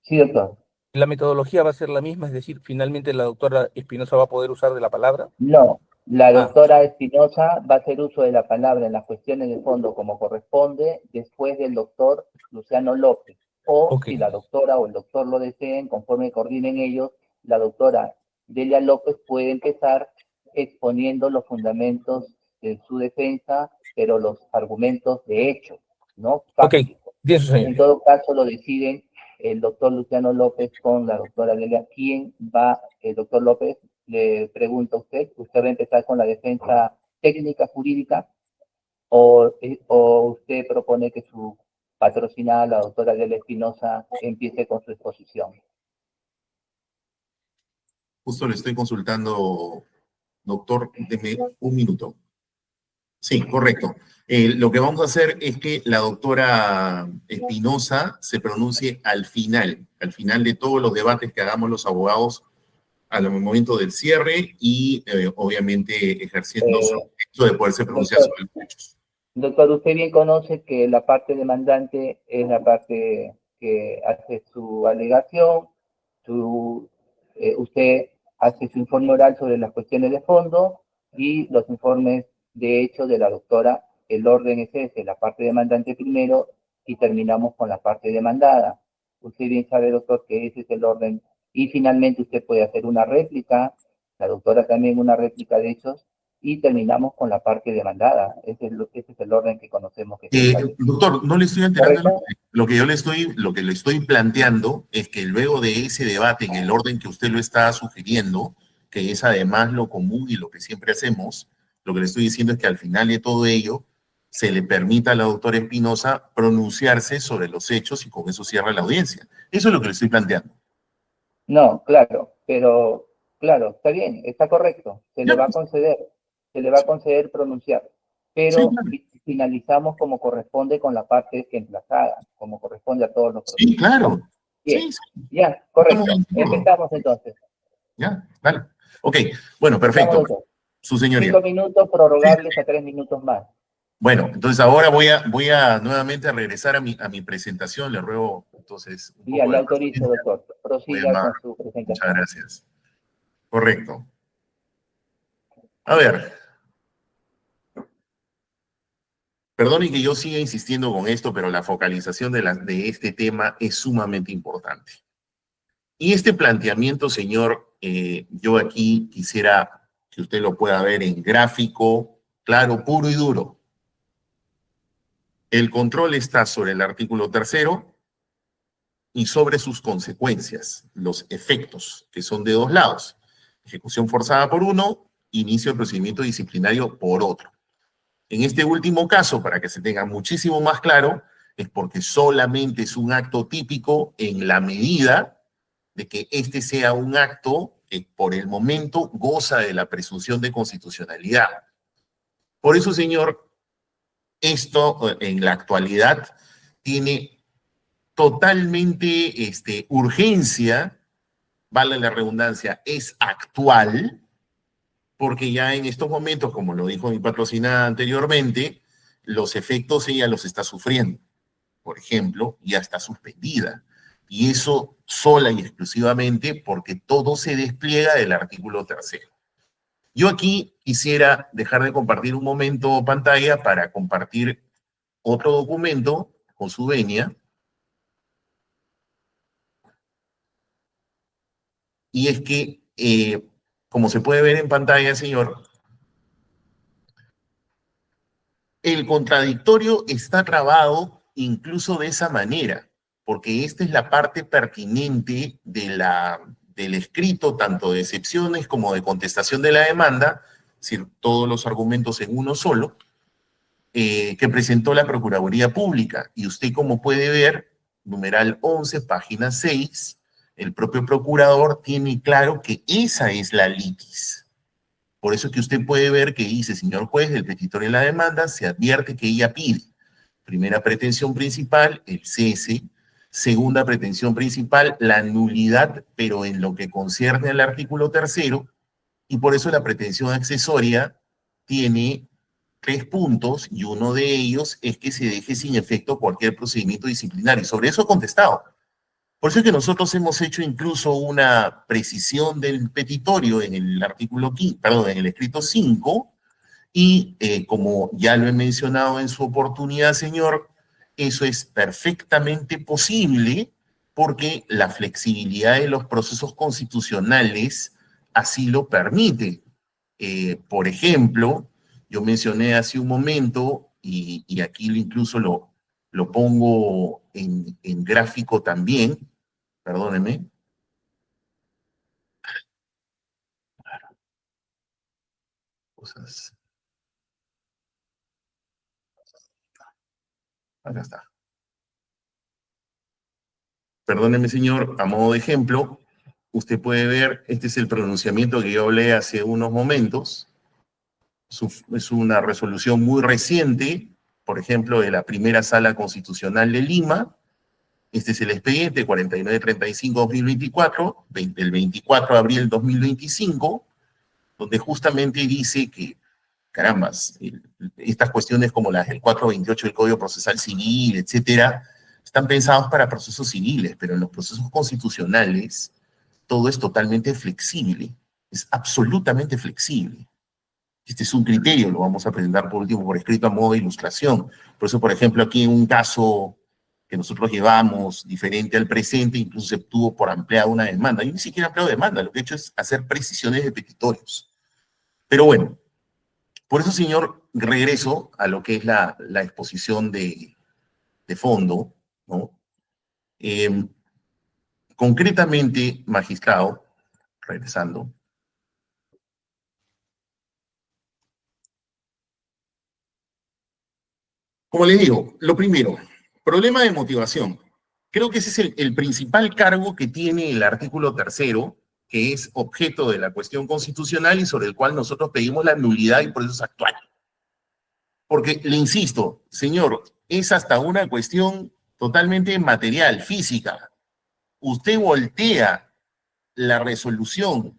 Sí, doctor. ¿La metodología va a ser la misma? Es decir, ¿finalmente la doctora Espinosa va a poder usar de la palabra? No, la doctora Espinosa va a hacer uso de la palabra en las cuestiones de fondo como corresponde después del doctor Luciano López. O si la doctora o el doctor lo deseen, conforme coordinen ellos, la doctora Delia López puede empezar exponiendo los fundamentos de su defensa, pero los argumentos de hecho, ¿no? Fácticos. Bien, su señoría. En todo caso lo deciden el doctor Luciano López con la doctora Delia. ¿Quién va, el doctor López? Le pregunto a usted, ¿usted va a empezar con la defensa técnica jurídica o usted propone que su patrocinada, la doctora Delia Espinosa, empiece con su exposición? Justo le estoy consultando, doctor, deme un minuto. Sí, correcto. Lo que vamos a hacer es que la doctora Espinosa se pronuncie al final de todos los debates que hagamos los abogados al momento del cierre y obviamente ejerciendo su derecho de poderse pronunciar sobre los hechos. Doctor, usted bien conoce que la parte demandante es la parte que hace su alegación, usted hace su informe oral sobre las cuestiones de fondo y los informes de hecho de la doctora. El orden es ese, la parte demandante primero y terminamos con la parte demandada. Usted bien sabe, doctor, que ese es el orden. Y finalmente usted puede hacer una réplica, la doctora también una réplica de hechos, y terminamos con la parte demandada. Ese es el orden que conocemos que se establece. Doctor, no le estoy enterando. ¿Correcto? Lo que le estoy planteando es que luego de ese debate, en el orden que usted lo está sugiriendo, que es además lo común y lo que siempre hacemos, lo que le estoy diciendo es que al final de todo ello se le permita a la doctora Espinosa pronunciarse sobre los hechos y con eso cierra la audiencia. Eso es lo que le estoy planteando. No, claro, pero claro, está bien, está correcto, se le va a conceder pronunciar, pero Sí, claro. finalizamos como corresponde con la parte emplazada, como corresponde a todos los Sí, procesos. claro. Bien, Sí, sí. ya, correcto, Estamos de acuerdo. empezamos entonces. Ya, vale. Ok, bueno, Estamos, perfecto. doctor. Su señoría. 5 minutos prorrogables a 3 minutos más. Bueno, entonces ahora voy a nuevamente a regresar a mi presentación. Le ruego entonces un Ya, poco le de autorizo, paciencia. doctor. Muy Prosiga amable. con su Muchas presentación. gracias. Correcto. A ver, perdone que yo siga insistiendo con esto, pero la focalización de este tema es sumamente importante. Y este planteamiento, señor, yo aquí quisiera que usted lo pueda ver en gráfico, claro, puro y duro. El control está sobre el artículo 3º y sobre sus consecuencias, los efectos, que son de dos lados. Ejecución forzada por uno, inicio del procedimiento disciplinario por otro. En este último caso, para que se tenga muchísimo más claro, es porque solamente es un acto típico en la medida de que este sea un acto que por el momento goza de la presunción de constitucionalidad. Por eso, señor, esto en la actualidad tiene totalmente urgencia, vale la redundancia, es actual, porque ya en estos momentos, como lo dijo mi patrocinada anteriormente, los efectos ella los está sufriendo. Por ejemplo, ya está suspendida. Y eso sola y exclusivamente porque todo se despliega del artículo 3º. Yo aquí quisiera dejar de compartir un momento pantalla para compartir otro documento con su venia. Y es que, como se puede ver en pantalla, señor, el contradictorio está trabado incluso de esa manera, porque esta es la parte pertinente del escrito, tanto de excepciones como de contestación de la demanda, es decir, todos los argumentos en uno solo, que presentó la Procuraduría Pública. Y usted, como puede ver, numeral 11, página 6, el propio procurador tiene claro que esa es la litis. Por eso es que usted puede ver que dice, señor juez, el petitorio en la demanda se advierte que ella pide. Primera pretensión principal, el cese. Segunda pretensión principal, la nulidad, pero en lo que concierne al artículo 3º. Y por eso la pretensión accesoria tiene 3 puntos y uno de ellos es que se deje sin efecto cualquier procedimiento disciplinario. Y sobre eso ha contestado. Por eso es que nosotros hemos hecho incluso una precisión del petitorio en el artículo 15, perdón, en el escrito 5, y como ya lo he mencionado en su oportunidad, señor, eso es perfectamente posible porque la flexibilidad de los procesos constitucionales así lo permite. Por ejemplo, yo mencioné hace un momento, y aquí incluso lo pongo en gráfico también, perdóneme. Cosas. Acá está. Perdóneme, señor, a modo de ejemplo, usted puede ver, este es el pronunciamiento que yo hablé hace unos momentos. Es una resolución muy reciente, por ejemplo, de la primera sala constitucional de Lima. Este es el expediente 4935-2024, del 24 de abril de 2025, donde justamente dice que, carambas, estas cuestiones como las del 428 del Código Procesal Civil, etcétera, están pensados para procesos civiles, pero en los procesos constitucionales todo es totalmente flexible, es absolutamente flexible. Este es un criterio, lo vamos a presentar por último por escrito a modo de ilustración. Por eso, por ejemplo, aquí en un caso que nosotros llevamos diferente al presente, incluso se obtuvo por ampliada una demanda. Yo ni siquiera he ampliado demanda, lo que he hecho es hacer precisiones de petitorios. Pero bueno, Por eso, señor, regreso a lo que es la exposición de fondo, ¿no? Concretamente, magistrado, regresando. Como les digo, lo primero, problema de motivación. Creo que ese es el principal cargo que tiene el artículo 3º, que es objeto de la cuestión constitucional y sobre el cual nosotros pedimos la nulidad y por eso es actual. Porque, le insisto, señor, es hasta una cuestión totalmente material, física. Usted voltea la resolución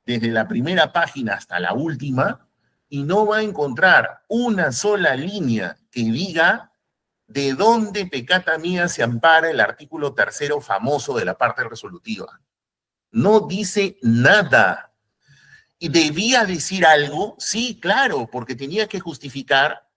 desde la primera página hasta la última y no va a encontrar una sola línea que diga de dónde peccata mía se ampara el artículo 3º famoso de la parte resolutiva. No dice nada. ¿Y debía decir algo? Sí, claro, porque tenía que justificar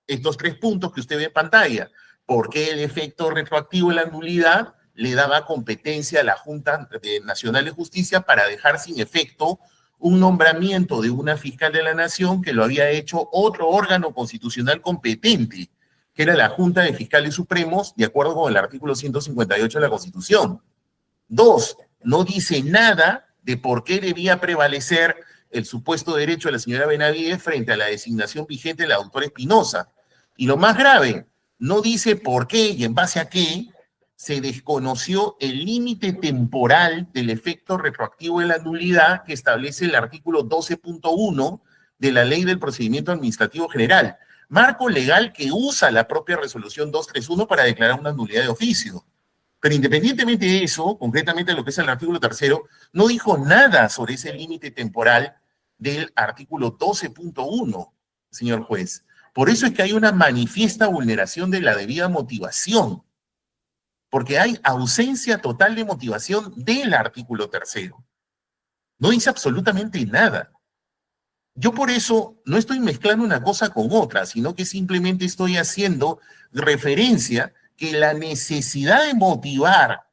estos 3 puntos que usted ve en pantalla. ¿Por qué el efecto retroactivo de la nulidad le daba competencia a la Junta Nacional de Justicia para dejar sin efecto un nombramiento de una fiscal de la Nación que lo había hecho otro órgano constitucional competente, que era la Junta de Fiscales Supremos, de acuerdo con el artículo 158 de la Constitución? 2, no dice nada de por qué debía prevalecer el supuesto derecho de la señora Benavides frente a la designación vigente de la doctora Espinosa. Y lo más grave, no dice por qué y en base a qué se desconoció el límite temporal del efecto retroactivo de la nulidad que establece el artículo 12.1 de la Ley del Procedimiento Administrativo General, marco legal que usa la propia resolución 231 para declarar una nulidad de oficio. Pero independientemente de eso, concretamente lo que es el artículo 3º, no dijo nada sobre ese límite temporal del artículo 12.1, señor juez. Por eso es que hay una manifiesta vulneración de la debida motivación, porque hay ausencia total de motivación del artículo 3º. No dice absolutamente nada. Yo por eso no estoy mezclando una cosa con otra, sino que simplemente estoy haciendo referencia que la necesidad de motivar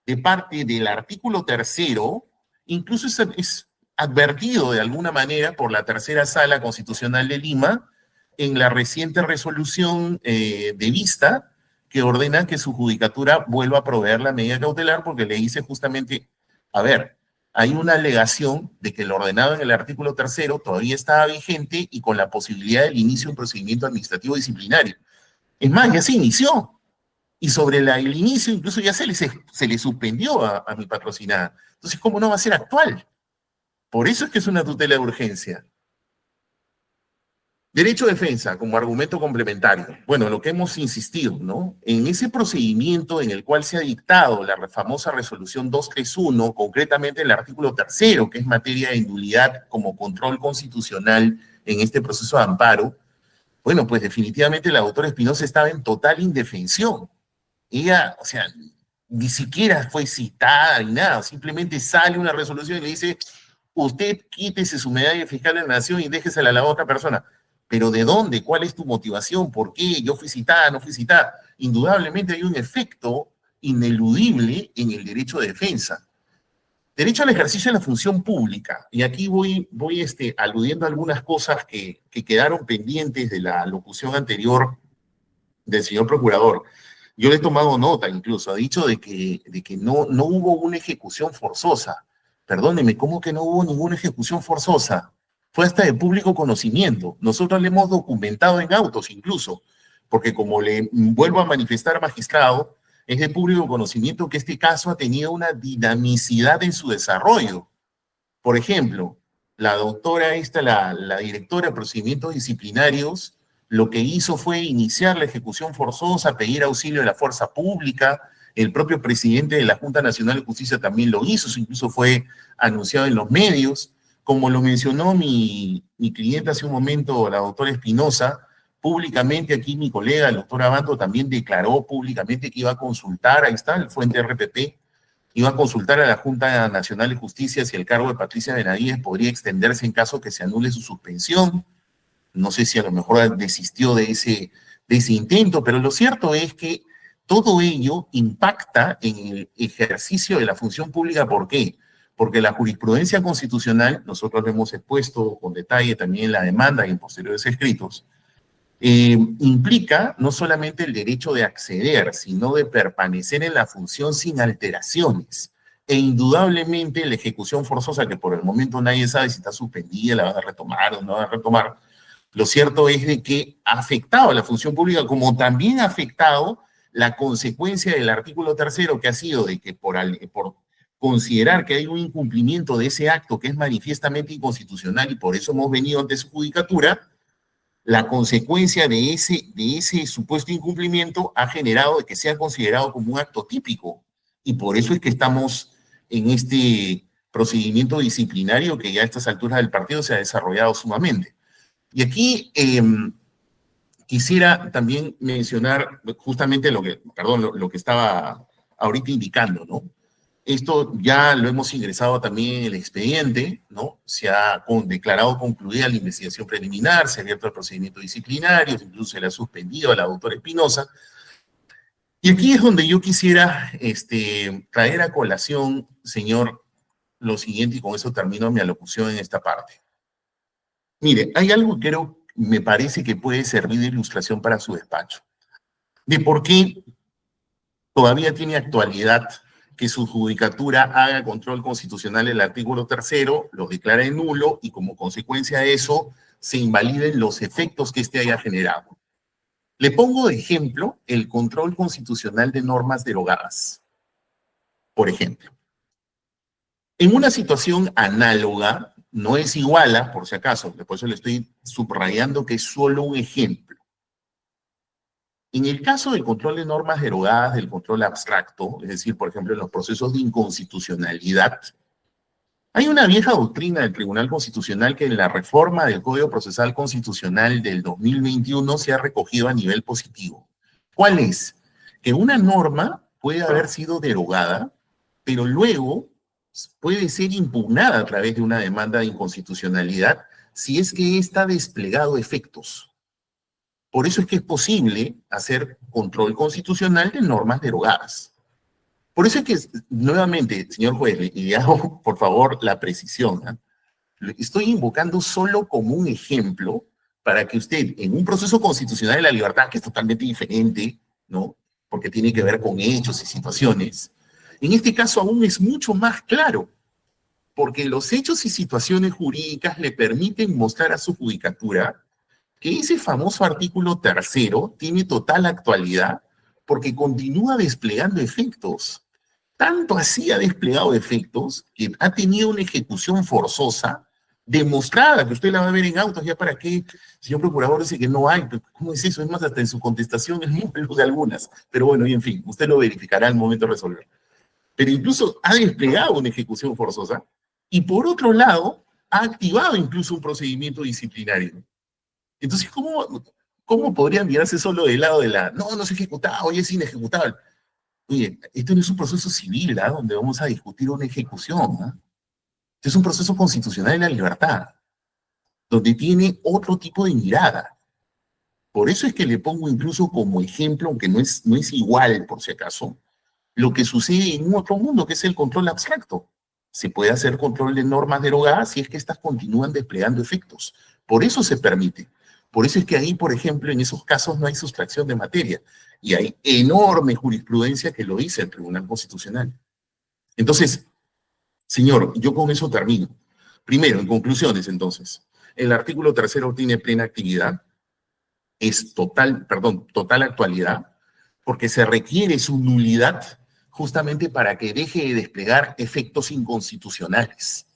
de parte del artículo 3º incluso es advertido de alguna manera por la tercera sala constitucional de Lima en la reciente resolución de vista que ordena que su judicatura vuelva a proveer la medida cautelar porque le dice justamente, a ver, hay una alegación de que lo ordenado en el artículo 3º todavía estaba vigente y con la posibilidad del inicio de un procedimiento administrativo disciplinario. Es más, ya se inició. Y sobre el inicio incluso ya se le suspendió a mi patrocinada. Entonces, ¿cómo no va a ser actual? Por eso es que es una tutela de urgencia. Derecho de defensa como argumento complementario. Bueno, lo que hemos insistido, ¿no? En ese procedimiento en el cual se ha dictado la famosa resolución 231, concretamente el artículo 3º, que es materia de nulidad como control constitucional en este proceso de amparo, bueno, pues definitivamente la doctora Espinosa estaba en total indefensión. Ella, o sea, ni siquiera fue citada ni nada, simplemente sale una resolución y le dice, usted quítese su medalla fiscal de la nación y déjesela a la otra persona. ¿Pero de dónde? ¿Cuál es tu motivación? ¿Por qué? ¿Yo fui citada? ¿No fui citada? Indudablemente hay un efecto ineludible en el derecho de defensa. Derecho al ejercicio de la función pública. Y aquí voy aludiendo a algunas cosas que quedaron pendientes de la locución anterior del señor procurador. Yo le he tomado nota incluso, ha dicho de que no hubo una ejecución forzosa. Perdóneme, ¿cómo que no hubo ninguna ejecución forzosa? Fue hasta de público conocimiento. Nosotros le hemos documentado en autos incluso, porque como le vuelvo a manifestar, magistrado, es de público conocimiento que este caso ha tenido una dinamicidad en su desarrollo. Por ejemplo, la doctora la directora de procedimientos disciplinarios, lo que hizo fue iniciar la ejecución forzosa, pedir auxilio de la fuerza pública. El propio presidente de la Junta Nacional de Justicia también lo hizo, eso incluso fue anunciado en los medios. Como lo mencionó mi cliente hace un momento, la doctora Espinosa, públicamente aquí mi colega, el doctor Abando, también declaró públicamente que iba a consultar, ahí está, el fuente RPP, iba a consultar a la Junta Nacional de Justicia si el cargo de Patricia Benavides podría extenderse en caso que se anule su suspensión. No sé si a lo mejor desistió de ese intento, pero lo cierto es que todo ello impacta en el ejercicio de la función pública. ¿Por qué? porque la jurisprudencia constitucional, nosotros lo hemos expuesto con detalle también en la demanda y en posteriores escritos, implica no solamente el derecho de acceder, sino de permanecer en la función sin alteraciones. E indudablemente la ejecución forzosa, que por el momento nadie sabe si está suspendida, la van a retomar o no van a retomar, lo cierto es de que ha afectado a la función pública, como también ha afectado la consecuencia del artículo 3º, que ha sido de que por considerar que hay un incumplimiento de ese acto que es manifiestamente inconstitucional y por eso hemos venido ante su judicatura, la consecuencia de ese supuesto incumplimiento ha generado de que sea considerado como un acto típico. Y por eso es que estamos en este procedimiento disciplinario que ya a estas alturas del partido se ha desarrollado sumamente. Y aquí quisiera también mencionar justamente lo que estaba ahorita indicando, ¿no? Esto ya lo hemos ingresado también en el expediente, ¿no? Se ha declarado concluida la investigación preliminar, se ha abierto el procedimiento disciplinario, incluso se le ha suspendido a la doctora Espinosa. Y aquí es donde yo quisiera traer a colación, señor, lo siguiente, y con eso termino mi alocución en esta parte. Mire, hay algo que me parece que puede servir de ilustración para su despacho, de por qué todavía tiene actualidad que su judicatura haga control constitucional el artículo 3º, lo declare nulo y como consecuencia de eso se invaliden los efectos que éste haya generado. Le pongo de ejemplo el control constitucional de normas derogadas. Por ejemplo, en una situación análoga, no es igual, por si acaso, por eso le estoy subrayando que es solo un ejemplo. En el caso del control de normas derogadas, del control abstracto, es decir, por ejemplo, en los procesos de inconstitucionalidad, hay una vieja doctrina del Tribunal Constitucional que en la reforma del Código Procesal Constitucional del 2021 se ha recogido a nivel positivo. ¿Cuál es? Que una norma puede haber sido derogada, pero luego puede ser impugnada a través de una demanda de inconstitucionalidad si es que ésta ha desplegado efectos. Por eso es que es posible hacer control constitucional de normas derogadas. Por eso es que, nuevamente, señor juez, le hago, por favor, la precisión, ¿eh? Lo estoy invocando solo como un ejemplo para que usted, en un proceso constitucional de la libertad, que es totalmente diferente, ¿no? Porque tiene que ver con hechos y situaciones, en este caso aún es mucho más claro, porque los hechos y situaciones jurídicas le permiten mostrar a su judicatura que ese famoso artículo 3º tiene total actualidad porque continúa desplegando efectos. Tanto así ha desplegado efectos que ha tenido una ejecución forzosa demostrada, que usted la va a ver en autos, ya para qué, señor procurador, dice que no hay, ¿cómo es eso? Es más, hasta en su contestación es muy de algunas, pero bueno, y en fin, usted lo verificará al momento de resolver. Pero incluso ha desplegado una ejecución forzosa y por otro lado ha activado incluso un procedimiento disciplinario. Entonces, ¿cómo podrían mirarse solo del lado de no se ha ejecutado, hoy es inejecutable? Oye, esto no es un proceso civil, ¿ah? Donde vamos a discutir una ejecución, ¿ah? Este es un proceso constitucional de la libertad, donde tiene otro tipo de mirada. Por eso es que le pongo incluso como ejemplo, aunque no es igual, por si acaso, lo que sucede en otro mundo, que es el control abstracto. Se puede hacer control de normas derogadas si es que éstas continúan desplegando efectos. Por eso se permite. Por eso es que ahí, por ejemplo, en esos casos no hay sustracción de materia. Y hay enorme jurisprudencia que lo dice el Tribunal Constitucional. Entonces, señor, yo con eso termino. Primero, en conclusiones, entonces, el artículo 3º tiene plena actividad, es total actualidad, porque se requiere su nulidad justamente para que deje de desplegar efectos inconstitucionales.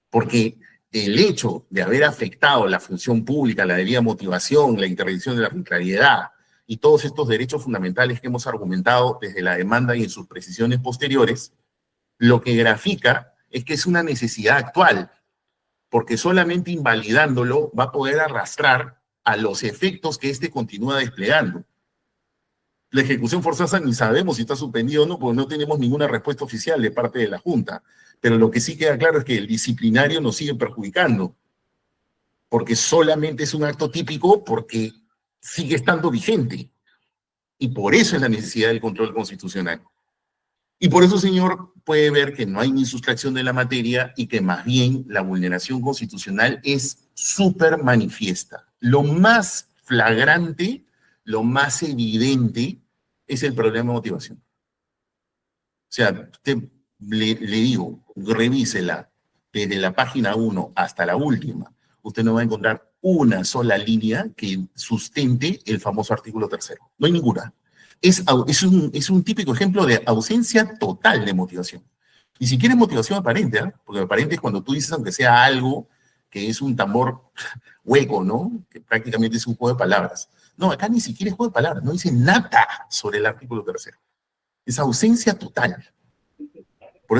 Porque el hecho de haber afectado la función pública, la debida motivación, la interdicción de la arbitrariedad y todos estos derechos fundamentales que hemos argumentado desde la demanda y en sus precisiones posteriores, lo que grafica es que es una necesidad actual, porque solamente invalidándolo va a poder arrastrar a los efectos que éste continúa desplegando. La ejecución forzosa ni sabemos si está suspendido o no, porque no tenemos ninguna respuesta oficial de parte de la Junta. Pero lo que sí queda claro es que el disciplinario nos sigue perjudicando, porque solamente es un acto típico porque sigue estando vigente. Y por eso es la necesidad del control constitucional. Y por eso, señor, puede ver que no hay ni sustracción de la materia y que más bien la vulneración constitucional es súper manifiesta. Lo más flagrante, lo más evidente es el problema de motivación. O sea, usted le digo, revísela desde la página 1 hasta la última. Usted no va a encontrar una sola línea que sustente el famoso artículo 3º. No hay ninguna. Es un típico ejemplo de ausencia total de motivación. Ni siquiera es motivación aparente, ¿eh? Porque aparente es cuando tú dices, aunque sea algo que es un tambor hueco, ¿no? Que prácticamente es un juego de palabras. No, acá ni siquiera es juego de palabras, no dice nada sobre el artículo 3º. Es ausencia total. Por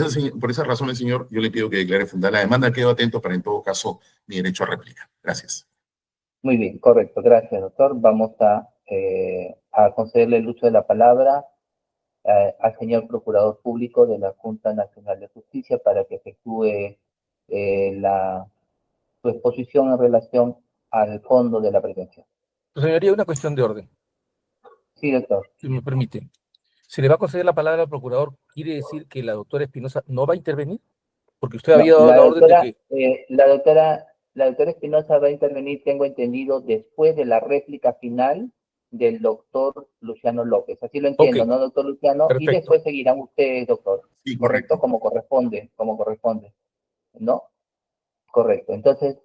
esas razones, señor, yo le pido que declare fundada la demanda. Quedo atento para, en todo caso, mi derecho a réplica. Gracias. Muy bien, correcto. Gracias, doctor. Vamos a concederle el uso de la palabra al señor Procurador Público de la Junta Nacional de Justicia para que efectúe su exposición en relación al fondo de la pretensión. Señoría, una cuestión de orden, Sí, doctor. si me permite. ¿Se le va a conceder la palabra al procurador? ¿Quiere decir que la doctora Espinosa no va a intervenir? Porque usted había dado la orden de que... La doctora Espinosa va a intervenir, tengo entendido, después de la réplica final del doctor Luciano López. Así lo entiendo, Ok, ¿no, doctor Luciano? perfecto. Y después seguirán ustedes, doctor. Sí, ¿Correcto? Como corresponde, ¿no? Correcto. Entonces,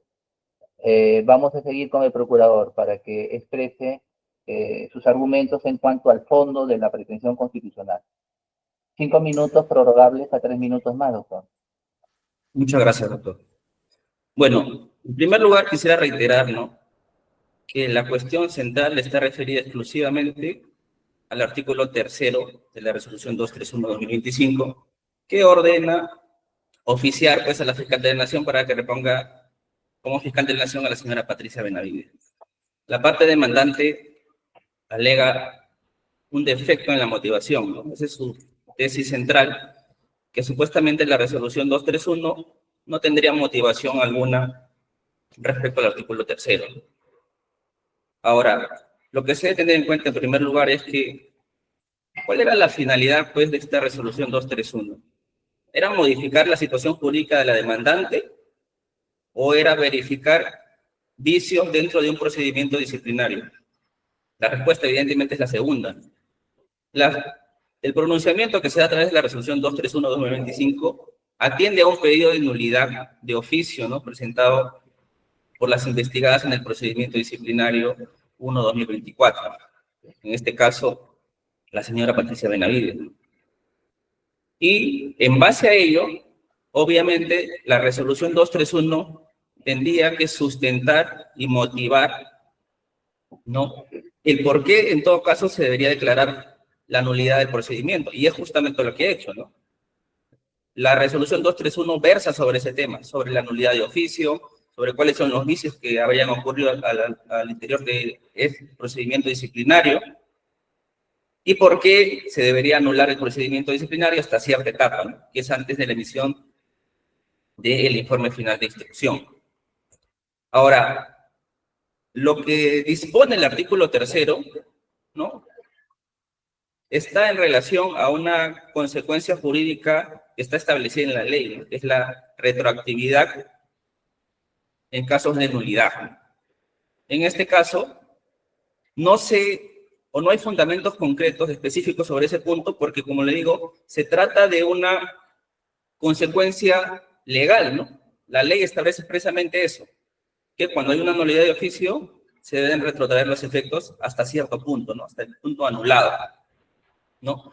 vamos a seguir con el procurador para que exprese sus argumentos en cuanto al fondo de la pretensión constitucional. 5 minutos prorrogables a 3 minutos más, doctor. Muchas gracias, doctor. Bueno, en primer lugar quisiera reiterar, ¿no?, que la cuestión central está referida exclusivamente al artículo 3º de la resolución 231/2025, que ordena oficiar, pues, a la fiscal de la Nación para que reponga como fiscal de la Nación a la señora Patricia Benavides. La parte demandante alega un defecto en la motivación, ¿no? Esa es su tesis central, que supuestamente la resolución 231 no tendría motivación alguna respecto al artículo 3º. Ahora, lo que se debe tener en cuenta en primer lugar es que, ¿cuál era la finalidad, pues, de esta resolución 231? ¿Era modificar la situación jurídica de la demandante o era verificar vicios dentro de un procedimiento disciplinario? La respuesta evidentemente es la segunda. El pronunciamiento que se da a través de la resolución 231/2025 atiende a un pedido de nulidad de oficio, ¿no?, presentado por las investigadas en el procedimiento disciplinario 1/2024. En este caso, la señora Patricia Benavides. Y en base a ello, obviamente, la resolución 231 tendría que sustentar y motivar, ¿no?, el por qué, en todo caso, se debería declarar la nulidad del procedimiento. Y es justamente lo que he hecho, ¿no? La resolución 231 versa sobre ese tema, sobre la nulidad de oficio, sobre cuáles son los vicios que habrían ocurrido al interior de este procedimiento disciplinario y por qué se debería anular el procedimiento disciplinario hasta cierta etapa, ¿no?, que es antes de la emisión del informe final de instrucción. Ahora, lo que dispone el artículo 3º, ¿no?, está en relación a una consecuencia jurídica que está establecida en la ley, ¿no?, que es la retroactividad en casos de nulidad. En este caso, no hay fundamentos concretos específicos sobre ese punto porque, como le digo, se trata de una consecuencia legal, ¿no? La ley establece expresamente eso, que cuando hay una nulidad de oficio se deben retrotraer los efectos hasta cierto punto, ¿no?, hasta el punto anulado, ¿no?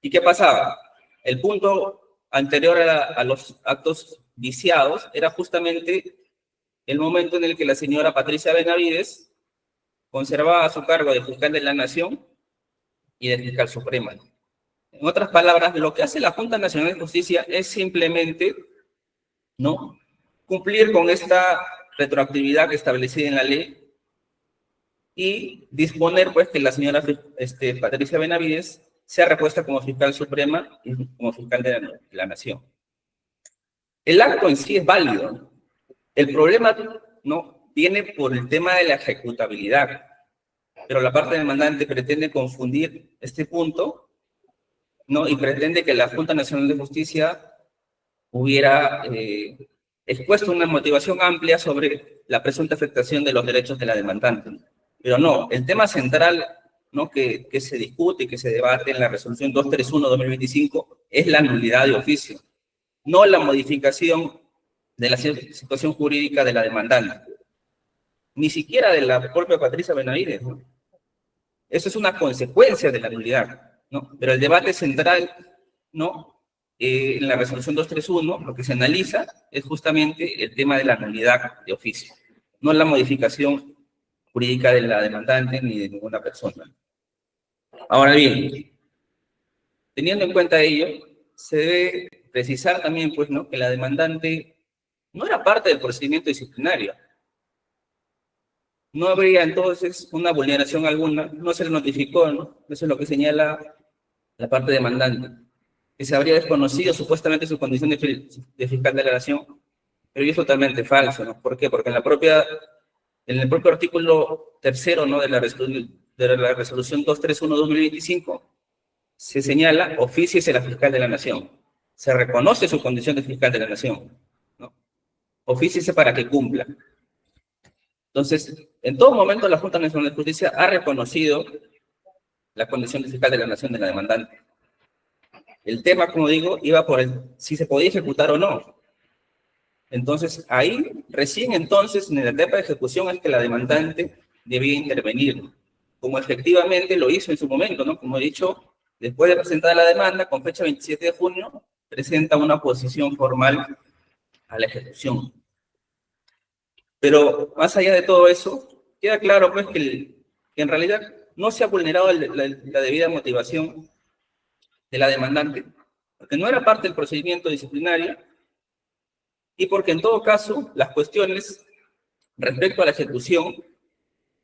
¿Y qué pasaba? El punto anterior a los actos viciados era justamente el momento en el que la señora Patricia Benavides conservaba su cargo de fiscal de la Nación y de fiscal suprema. En otras palabras, lo que hace la Junta Nacional de Justicia es simplemente, ¿no?, cumplir con esta retroactividad establecida en la ley y disponer, pues, que la señora Patricia Benavides sea repuesta como fiscal suprema y como fiscal de la Nación. El acto en sí es válido, ¿no? El problema, ¿no?, viene por el tema de la ejecutabilidad, pero la parte demandante pretende confundir este punto, ¿no? Y pretende que la Junta Nacional de Justicia hubiera expuesto una motivación amplia sobre la presunta afectación de los derechos de la demandante. Pero no, el tema central, ¿no?, que se discute y que se debate en la resolución 231/2025 es la nulidad de oficio, no la modificación de la situación jurídica de la demandante, ni siquiera de la propia Patricia Benavides, ¿no? Eso es una consecuencia de la nulidad, ¿no? Pero el debate central, ¿no?, en la resolución 231, lo que se analiza es justamente el tema de la nulidad de oficio, no la modificación jurídica de la demandante ni de ninguna persona. Ahora bien, teniendo en cuenta ello, se debe precisar también, pues, ¿no?, que la demandante no era parte del procedimiento disciplinario. No habría entonces una vulneración alguna, no se le notificó, ¿no? Eso es lo que señala la parte demandante, que se habría desconocido supuestamente su condición de fiscal de la nación, pero es totalmente falso, ¿no? ¿Por qué? Porque en el propio artículo 3, ¿no?, de la resolución 231/2025 se señala: ofíciese la fiscal de la nación. Se reconoce su condición de fiscal de la nación, ¿no? Ofíciese para que cumpla. Entonces, en todo momento la Junta Nacional de Justicia ha reconocido la condición de fiscal de la nación de la demandante. El tema, como digo, iba por si se podía ejecutar o no. Entonces, ahí, recién entonces, en la etapa de ejecución, es que la demandante debía intervenir, como efectivamente lo hizo en su momento, ¿no? Como he dicho, después de presentar la demanda, con fecha 27 de junio, presenta una oposición formal a la ejecución. Pero más allá de todo eso, queda claro, pues, que en realidad no se ha vulnerado la debida motivación de la demandante, porque no era parte del procedimiento disciplinario y porque en todo caso las cuestiones respecto a la ejecución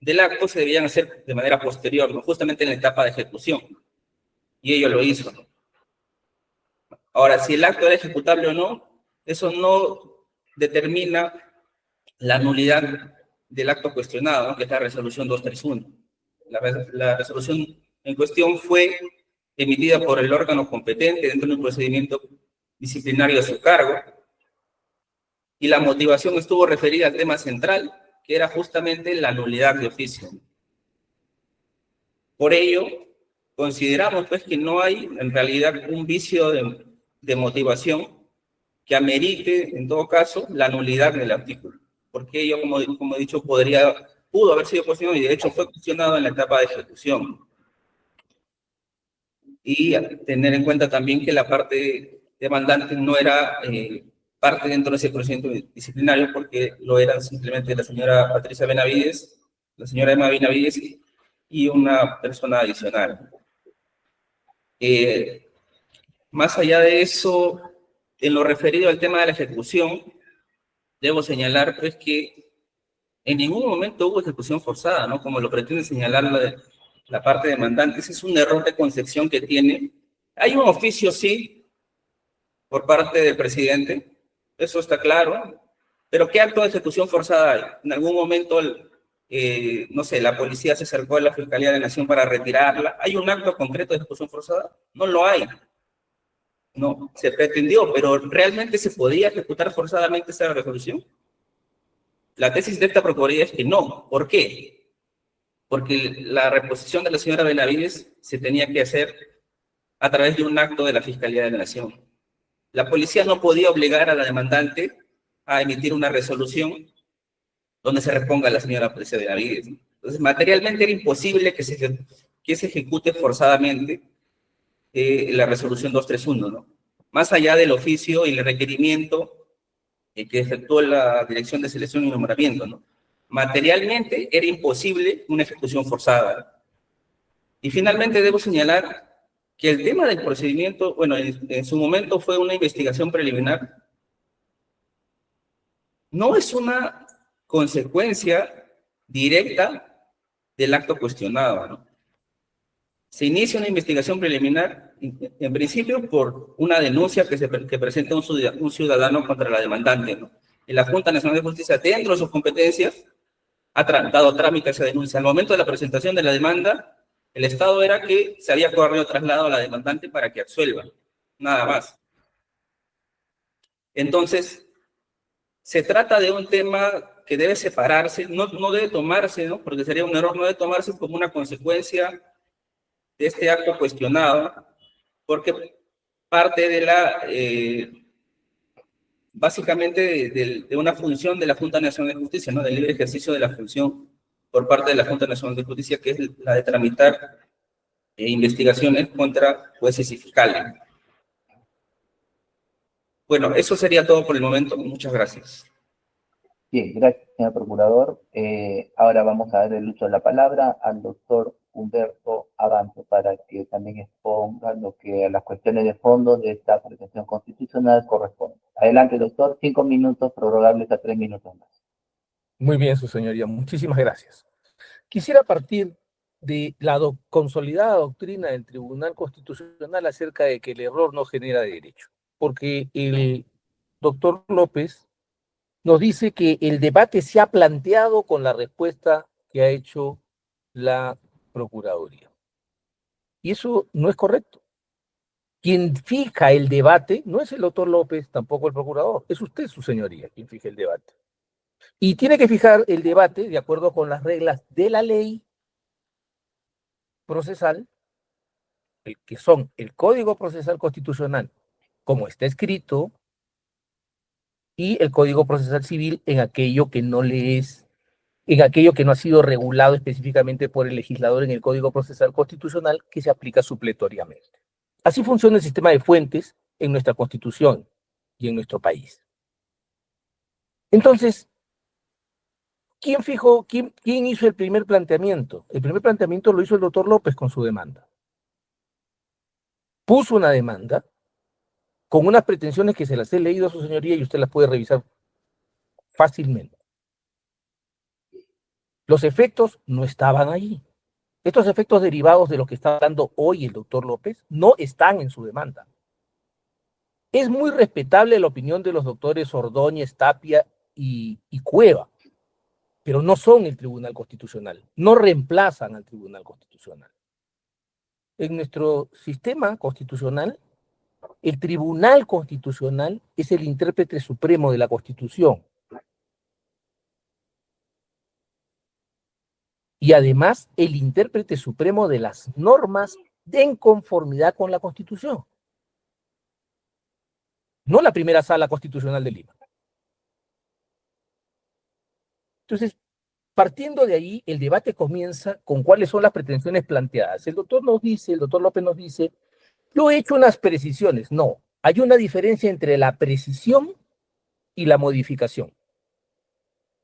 del acto se debían hacer de manera posterior, ¿no?, justamente en la etapa de ejecución, y ello lo hizo, ¿no? Ahora, si el acto era ejecutable o no, eso no determina la nulidad del acto cuestionado, ¿no?, que es la resolución 231. La resolución en cuestión fue emitida por el órgano competente dentro de un procedimiento disciplinario a su cargo, y la motivación estuvo referida al tema central, que era justamente la nulidad de oficio. Por ello, consideramos, pues, que no hay en realidad un vicio de motivación que amerite, en todo caso, la nulidad del artículo, porque ello, como he dicho, pudo haber sido cuestionado, y de hecho fue cuestionado en la etapa de ejecución. Y tener en cuenta también que la parte demandante no era parte dentro de ese procedimiento disciplinario, porque lo eran simplemente la señora Patricia Benavides, la señora Emma Benavides y una persona adicional. Más allá de eso, en lo referido al tema de la ejecución, debo señalar, pues, que en ningún momento hubo ejecución forzada, ¿no?, como lo pretende señalar la parte demandante. Ese es un error de concepción que tiene. Hay un oficio, sí, por parte del presidente, eso está claro, pero ¿qué acto de ejecución forzada hay? En algún momento, no sé, la policía se acercó a la Fiscalía de la Nación para retirarla. ¿Hay un acto concreto de ejecución forzada? No lo hay. No, se pretendió, pero ¿realmente se podía ejecutar forzadamente esa resolución? La tesis de esta Procuraduría es que no. ¿Por qué? Porque la reposición de la señora Benavides se tenía que hacer a través de un acto de la Fiscalía de la Nación. La policía no podía obligar a la demandante a emitir una resolución donde se reponga a la señora Patricia Benavides. Entonces, materialmente era imposible que se ejecute forzadamente la resolución 231, ¿no? Más allá del oficio y el requerimiento que efectuó la Dirección de Selección y Nombramiento, ¿no? Materialmente era imposible una ejecución forzada. Y finalmente debo señalar que el tema del procedimiento, bueno, en su momento fue una investigación preliminar, no es una consecuencia directa del acto cuestionado, ¿no? Se inicia una investigación preliminar, en principio, por una denuncia que presenta un ciudadano contra la demandante, ¿no? Y la Junta Nacional de Justicia, dentro de sus competencias, ha dado trámite a esa denuncia. Al momento de la presentación de la demanda, El Estado era que se había corrido traslado a la demandante para que absuelva, nada más. Entonces, se trata de un tema que debe separarse, no debe tomarse, ¿no? Porque sería un error, no debe tomarse como una consecuencia de este acto cuestionado, porque parte de la, básicamente de una función de la Junta Nacional de Justicia, ¿no? Del libre ejercicio de la función por parte de la Junta Nacional de Justicia, que es la de tramitar investigaciones contra jueces y fiscales. Bueno, eso sería todo por el momento. Muchas gracias. Bien, gracias, señor procurador. Ahora vamos a dar el uso de la palabra al doctor Humberto Avanzo para que también exponga lo que a las cuestiones de fondo de esta pretensión constitucional corresponde. Adelante, doctor. 5 minutos, prorrogables a 3 minutos más. Muy bien, su señoría. Muchísimas gracias. Quisiera partir de la consolidada doctrina del Tribunal Constitucional acerca de que el error no genera derecho, porque el doctor López nos dice que el debate se ha planteado con la respuesta que ha hecho la Procuraduría. Y eso no es correcto. Quien fija el debate no es el doctor López, tampoco el procurador, es usted, su señoría, quien fija el debate. Y tiene que fijar el debate de acuerdo con las reglas de la ley procesal, que son el Código Procesal Constitucional, como está escrito, y el Código Procesal Civil en aquello que no ha sido regulado específicamente por el legislador en el Código Procesal Constitucional, que se aplica supletoriamente. Así funciona el sistema de fuentes en nuestra Constitución y en nuestro país. Entonces, ¿quién hizo el primer planteamiento? El primer planteamiento lo hizo el doctor López con su demanda. Puso una demanda con unas pretensiones que se las he leído a su señoría y usted las puede revisar fácilmente. Los efectos no estaban allí. Estos efectos derivados de lo que está hablando hoy el doctor López no están en su demanda. Es muy respetable la opinión de los doctores Ordóñez, Tapia y Cueva, pero no son el Tribunal Constitucional, no reemplazan al Tribunal Constitucional. En nuestro sistema constitucional, el Tribunal Constitucional es el intérprete supremo de la Constitución. Y además, el intérprete supremo de las normas en conformidad con la Constitución. No la primera sala constitucional de Lima. Entonces, partiendo de ahí, el debate comienza con cuáles son las pretensiones planteadas. El doctor López nos dice, yo he hecho unas precisiones. No, hay una diferencia entre la precisión y la modificación.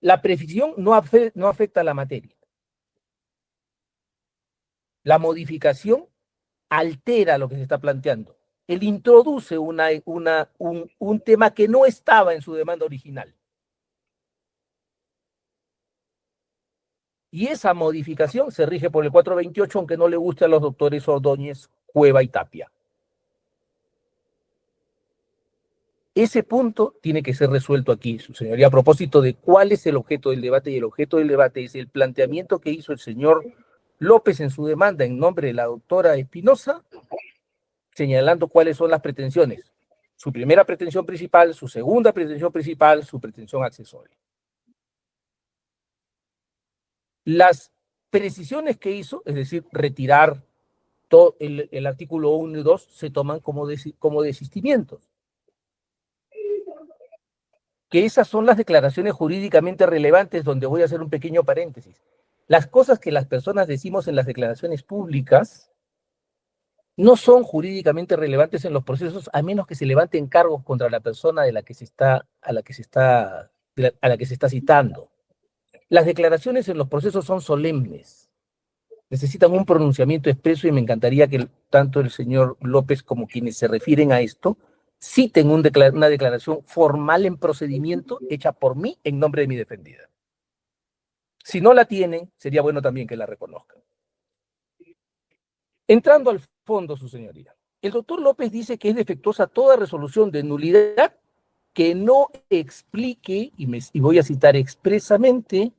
La precisión no afecta a la materia. La modificación altera lo que se está planteando. Él introduce un tema que no estaba en su demanda original. Y esa modificación se rige por el 428, aunque no le guste a los doctores Ordóñez, Cueva y Tapia. Ese punto tiene que ser resuelto aquí, su señoría, a propósito de cuál es el objeto del debate, y el objeto del debate es el planteamiento que hizo el señor López en su demanda en nombre de la doctora Espinosa, señalando cuáles son las pretensiones. Su primera pretensión principal, su segunda pretensión principal, su pretensión accesoria. Las precisiones que hizo, es decir, retirar todo el artículo 1 y 2, se toman como desistimientos. Que esas son las declaraciones jurídicamente relevantes, donde voy a hacer un pequeño paréntesis. Las cosas que las personas decimos en las declaraciones públicas no son jurídicamente relevantes en los procesos, a menos que se levanten cargos contra la persona a la que se está citando. Las declaraciones en los procesos son solemnes, necesitan un pronunciamiento expreso, y me encantaría que tanto el señor López como quienes se refieren a esto citen una declaración formal en procedimiento hecha por mí en nombre de mi defendida. Si no la tienen, sería bueno también que la reconozcan. Entrando al fondo, su señoría, el doctor López dice que es defectuosa toda resolución de nulidad que no explique, y voy a citar expresamente,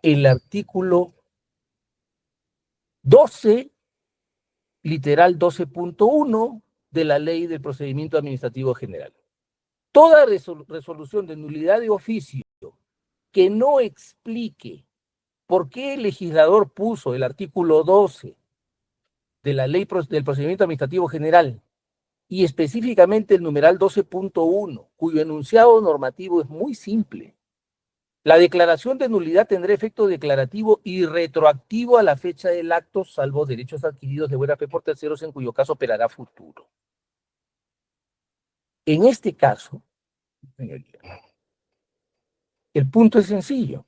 el artículo 12, literal 12.1 de la Ley del Procedimiento Administrativo General. Toda resolución de nulidad de oficio que no explique por qué el legislador puso el artículo 12 de la Ley del Procedimiento Administrativo General y específicamente el numeral 12.1, cuyo enunciado normativo es muy simple. La declaración de nulidad tendrá efecto declarativo y retroactivo a la fecha del acto, salvo derechos adquiridos de buena fe por terceros, en cuyo caso operará futuro. En este caso, señoría, el punto es sencillo.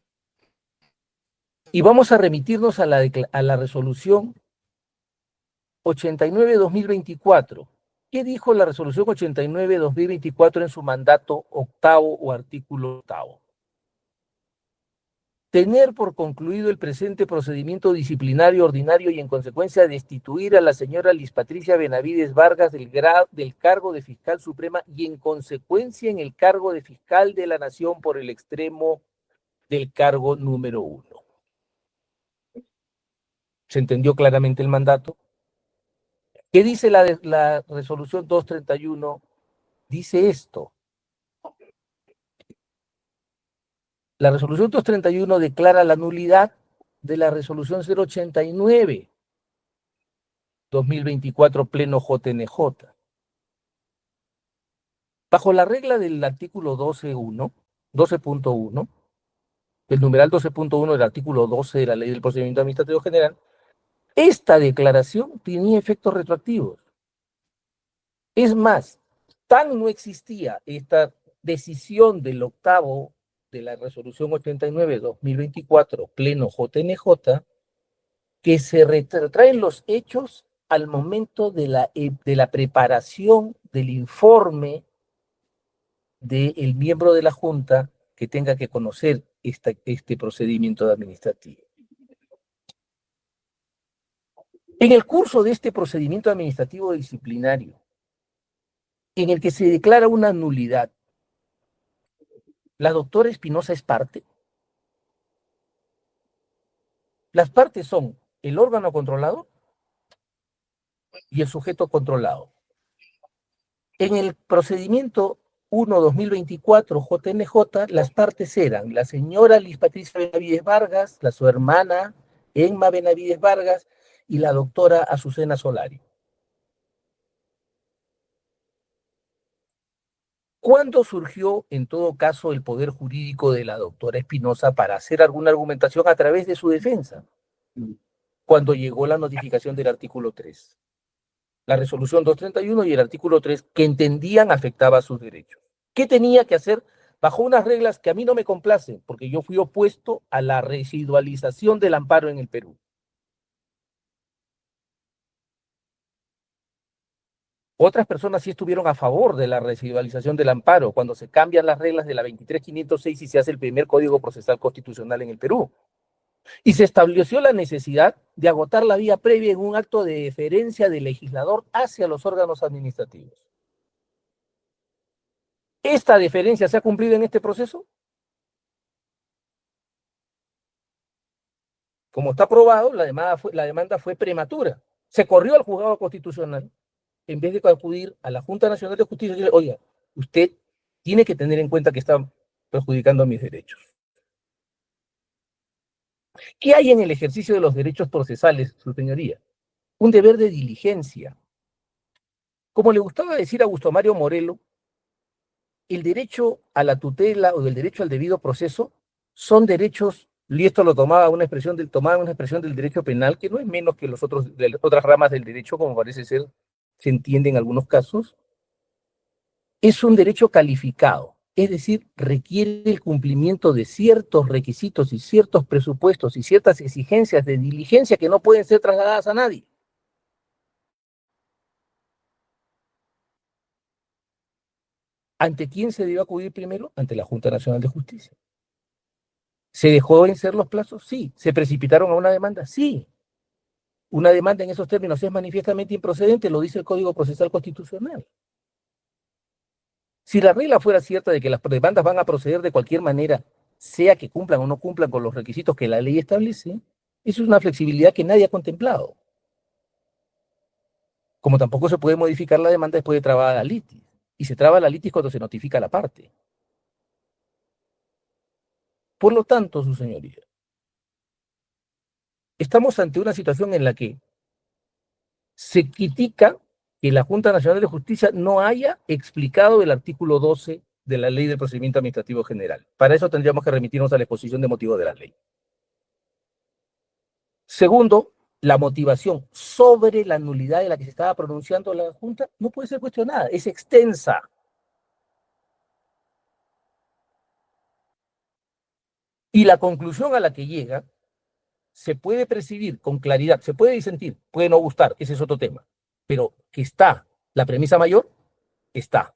Y vamos a remitirnos a la resolución 89-2024. ¿Qué dijo la resolución 89-2024 en su mandato octavo o artículo octavo? Tener por concluido el presente procedimiento disciplinario ordinario y en consecuencia destituir a la señora Liz Patricia Benavides Vargas del cargo de fiscal suprema y en consecuencia en el cargo de fiscal de la nación por el extremo del cargo número 1. ¿Se entendió claramente el mandato? ¿Qué dice la resolución 231? Dice esto. La resolución 231 declara la nulidad de la resolución 089-2024 pleno JNJ. Bajo la regla del artículo 12.1, el numeral 12.1 del artículo 12 de la Ley del Procedimiento Administrativo General, esta declaración tenía efectos retroactivos. Es más, tan no existía esta decisión del octavo de la resolución 89-2024, pleno JNJ, que se retraen los hechos al momento de la preparación del informe del miembro de la Junta que tenga que conocer este procedimiento administrativo. En el curso de este procedimiento administrativo disciplinario, en el que se declara una nulidad, ¿la doctora Espinosa es parte? Las partes son el órgano controlado y el sujeto controlado. En el procedimiento 1-2024 JNJ, las partes eran la señora Liz Patricia Benavides Vargas, su hermana Emma Benavides Vargas y la doctora Azucena Solari. ¿Cuándo surgió, en todo caso, el poder jurídico de la doctora Espinosa para hacer alguna argumentación a través de su defensa? Cuando llegó la notificación del artículo 3. La resolución 231 y el artículo 3, que entendían afectaba sus derechos. ¿Qué tenía que hacer? Bajo unas reglas que a mí no me complacen, porque yo fui opuesto a la residualización del amparo en el Perú. Otras personas sí estuvieron a favor de la residualización del amparo cuando se cambian las reglas de la 23.506 y se hace el primer Código Procesal Constitucional en el Perú. Y se estableció la necesidad de agotar la vía previa en un acto de deferencia del legislador hacia los órganos administrativos. ¿Esta deferencia se ha cumplido en este proceso? Como está probado, la demanda fue prematura. Se corrió al juzgado constitucional en vez de acudir a la Junta Nacional de Justicia y decirle, oiga, usted tiene que tener en cuenta que está perjudicando mis derechos. ¿Qué hay en el ejercicio de los derechos procesales, su señoría? Un deber de diligencia. Como le gustaba decir a Augusto Mario Morelo, el derecho a la tutela o el derecho al debido proceso son derechos, y esto lo tomaba una expresión del derecho penal, que no es menos que de las otras ramas del derecho, como parece ser, se entiende en algunos casos, es un derecho calificado, es decir, requiere el cumplimiento de ciertos requisitos y ciertos presupuestos y ciertas exigencias de diligencia que no pueden ser trasladadas a nadie. ¿Ante quién se debió acudir primero? Ante la Junta Nacional de Justicia. ¿Se dejó vencer los plazos? Sí. ¿Se precipitaron a una demanda? Sí. Una demanda en esos términos es manifiestamente improcedente, lo dice el Código Procesal Constitucional. Si la regla fuera cierta de que las demandas van a proceder de cualquier manera, sea que cumplan o no cumplan con los requisitos que la ley establece, Eso es una flexibilidad que nadie ha contemplado. Como tampoco se puede modificar la demanda después de trabada la litis. Y se traba la litis cuando se notifica la parte. Por lo tanto, su señoría, estamos ante una situación en la que se critica que la Junta Nacional de Justicia no haya explicado el artículo 12 de la Ley del Procedimiento Administrativo General. Para eso tendríamos que remitirnos a la exposición de motivos de la ley. Segundo, la motivación sobre la nulidad de la que se estaba pronunciando la Junta no puede ser cuestionada, es extensa. Y la conclusión a la que llega se puede percibir con claridad, se puede disentir, puede no gustar, ese es otro tema, pero que está la premisa mayor, está.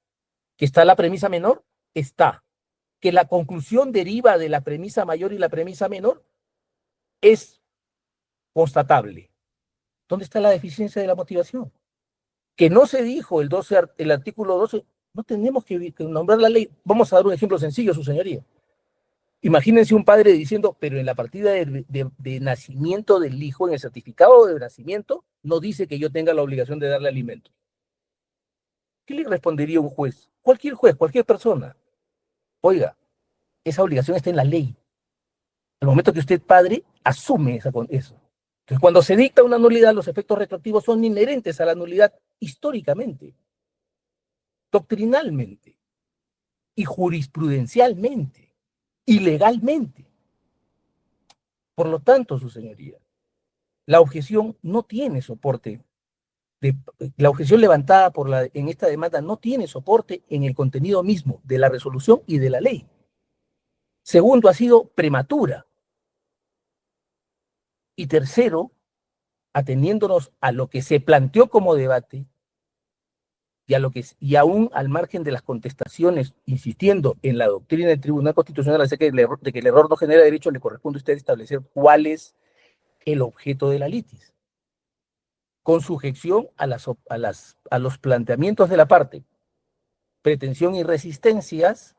Que está la premisa menor, está. Que la conclusión deriva de la premisa mayor y la premisa menor, es constatable. ¿Dónde está la deficiencia de la motivación? Que no se dijo el artículo 12, no tenemos que nombrar la ley. Vamos a dar un ejemplo sencillo, su señoría. Imagínense un padre diciendo, pero en la partida de nacimiento del hijo, en el certificado de nacimiento, no dice que yo tenga la obligación de darle alimento. ¿Qué le respondería un juez? Cualquier juez, cualquier persona. Oiga, esa obligación está en la ley. Al momento que usted, padre, asume eso. Entonces, cuando se dicta una nulidad, los efectos retroactivos son inherentes a la nulidad históricamente, doctrinalmente y jurisprudencialmente y legalmente. Por lo tanto, su señoría, la objeción no tiene soporte. La objeción levantada en esta demanda no tiene soporte en el contenido mismo de la resolución y de la ley. Segundo, ha sido prematura. Y tercero, ateniéndonos a lo que se planteó como debate y aún al margen de las contestaciones, insistiendo en la doctrina del Tribunal Constitucional acerca de que el error no genera derecho, le corresponde a usted establecer cuál es el objeto de la litis, con sujeción a los planteamientos de la parte, pretensión y resistencias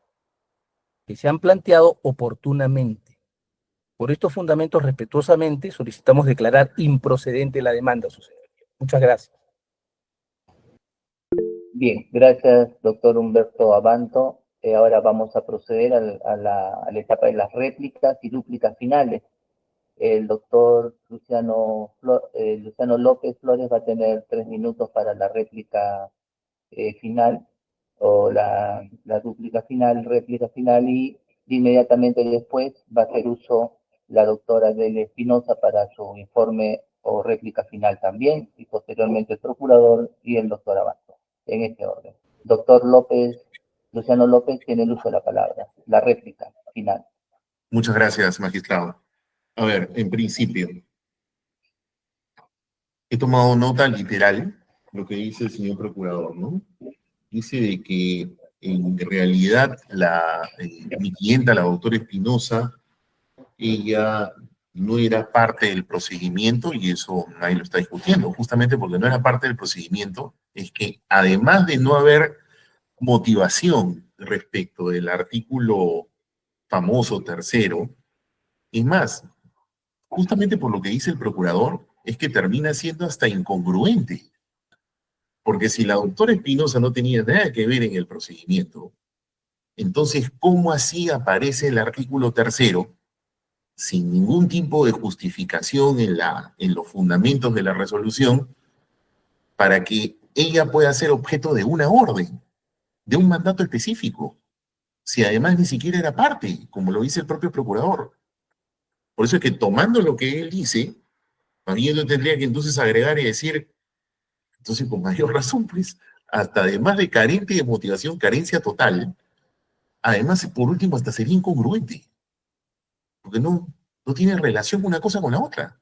que se han planteado oportunamente. Por estos fundamentos, respetuosamente, solicitamos declarar improcedente la demanda, su señoría. Muchas gracias. Bien, gracias, doctor Humberto Abanto. Ahora vamos a proceder a la etapa de las réplicas y dúplicas finales. El doctor Luciano López Flores va a tener 3 minutos para la réplica final, o la dúplica final, réplica final, y inmediatamente después va a hacer uso la doctora Delia Espinosa para su informe o réplica final también, y posteriormente el procurador y el doctor Abanto, en este orden. Doctor Luciano López tiene el uso de la palabra, la réplica final. Muchas gracias, magistrado. A ver, en principio, he tomado nota literal lo que dice el señor procurador, ¿no? Dice de que en realidad mi clienta, la doctora Espinosa, ella no era parte del procedimiento, y eso nadie lo está discutiendo. Justamente porque no era parte del procedimiento, es que además de no haber motivación respecto del artículo famoso tercero, es más, justamente por lo que dice el procurador, es que termina siendo hasta incongruente. Porque si la doctora Espinosa no tenía nada que ver en el procedimiento, entonces, ¿cómo así aparece el artículo tercero sin ningún tipo de justificación en los fundamentos de la resolución para que ella pueda ser objeto de una orden, de un mandato específico? Si además ni siquiera era parte, como lo dice el propio procurador. Por eso es que tomando lo que él dice, a mí yo tendría que entonces agregar y decir, entonces con mayor razón, pues, hasta además de carente de motivación, carencia total, además, por último, hasta sería incongruente, porque no tiene relación una cosa con la otra.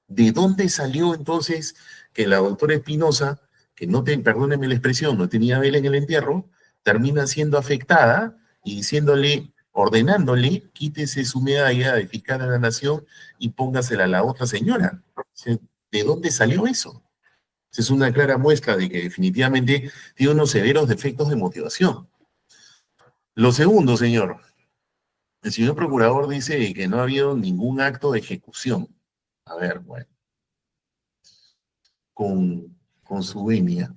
¿De dónde salió entonces que la doctora Espinosa, que perdónenme la expresión, no tenía vela en el entierro, termina siendo afectada y ordenándole, quítese su medalla de fiscal de la nación y póngasela a la otra señora? ¿De dónde salió eso? Es una clara muestra de que definitivamente tiene unos severos defectos de motivación. Lo segundo, señor, el señor procurador dice que no ha habido ningún acto de ejecución. A ver, bueno. Con su venia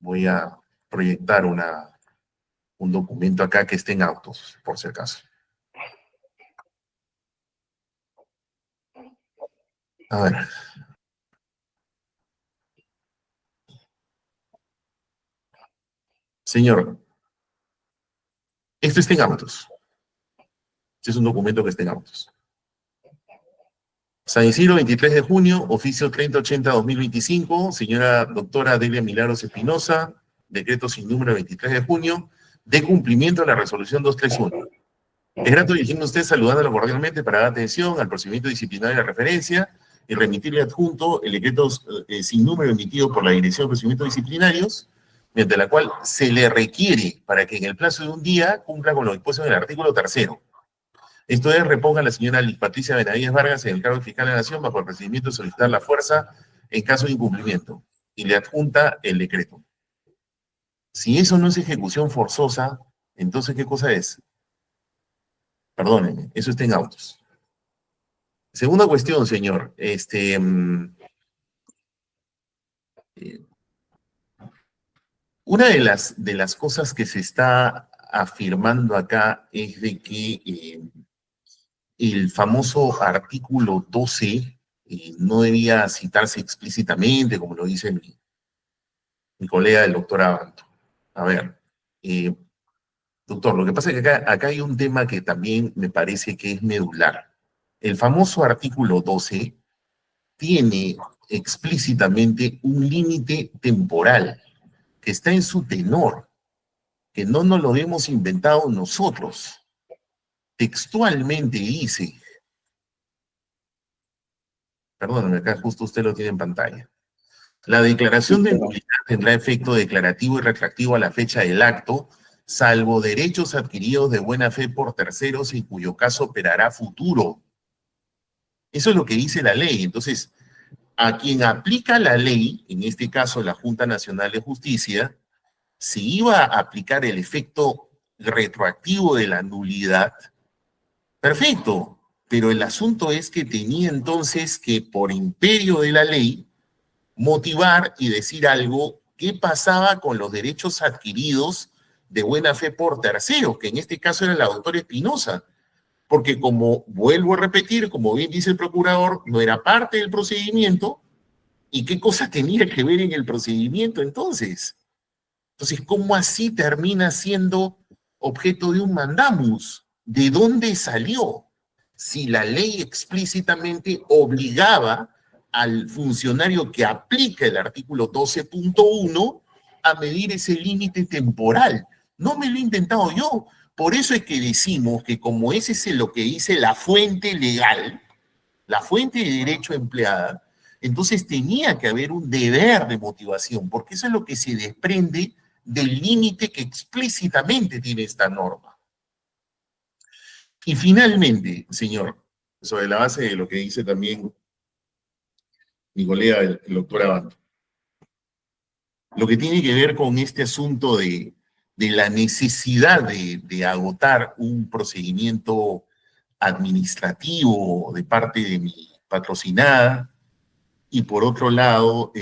voy a proyectar un documento acá que esté en autos, por si acaso. A ver. Señor, esto está en autos. Este es un documento que está en autos. San Isidro, 23 de junio, oficio 3080-2025, señora doctora Delia Milagros Espinosa, decreto sin número 23 de junio, de cumplimiento de la resolución 231. Es grato dirigirme a usted saludándolo cordialmente para dar atención al procedimiento disciplinario de referencia y remitirle adjunto el decreto sin número emitido por la Dirección de Procedimientos Disciplinarios, mediante la cual se le requiere para que en el plazo de un día cumpla con lo dispuesto en el artículo 3º. Esto es, reponga a la señora Patricia Benavides Vargas en el cargo de fiscal de la Nación bajo el procedimiento de solicitar la fuerza en caso de incumplimiento y le adjunta el decreto. Si eso no es ejecución forzosa, entonces ¿qué cosa es? Perdónenme, eso está en autos. Segunda cuestión, señor. Una de las cosas que se está afirmando acá es de que el famoso artículo 12 no debía citarse explícitamente, como lo dice mi colega, el doctor Abanto. A ver, doctor, lo que pasa es que acá hay un tema que también me parece que es medular. El famoso artículo 12 tiene explícitamente un límite temporal que está en su tenor, que no nos lo hemos inventado nosotros. Textualmente dice, perdóname, acá justo usted lo tiene en pantalla. La declaración de nulidad tendrá efecto declarativo y retroactivo a la fecha del acto, salvo derechos adquiridos de buena fe por terceros, en cuyo caso operará futuro. Eso es lo que dice la ley. Entonces, a quien aplica la ley, en este caso la Junta Nacional de Justicia, si iba a aplicar el efecto retroactivo de la nulidad, perfecto, pero el asunto es que tenía entonces que, por imperio de la ley, motivar y decir algo que pasaba con los derechos adquiridos de buena fe por terceros, que en este caso era la doctora Espinosa, porque como vuelvo a repetir, como bien dice el procurador, no era parte del procedimiento, ¿y qué cosa tenía que ver en el procedimiento entonces? Entonces, ¿cómo así termina siendo objeto de un mandamus? ¿De dónde salió? Si la ley explícitamente obligaba al funcionario que aplica el artículo 12.1 a medir ese límite temporal. No me lo he inventado yo. Por eso es que decimos que como ese es lo que dice la fuente legal, la fuente de derecho empleada, entonces tenía que haber un deber de motivación, porque eso es lo que se desprende del límite que explícitamente tiene esta norma. Y finalmente, señor, sobre la base de lo que dice también mi colega, el doctor Abanto, lo que tiene que ver con este asunto de la necesidad de agotar un procedimiento administrativo de parte de mi patrocinada, y por otro lado,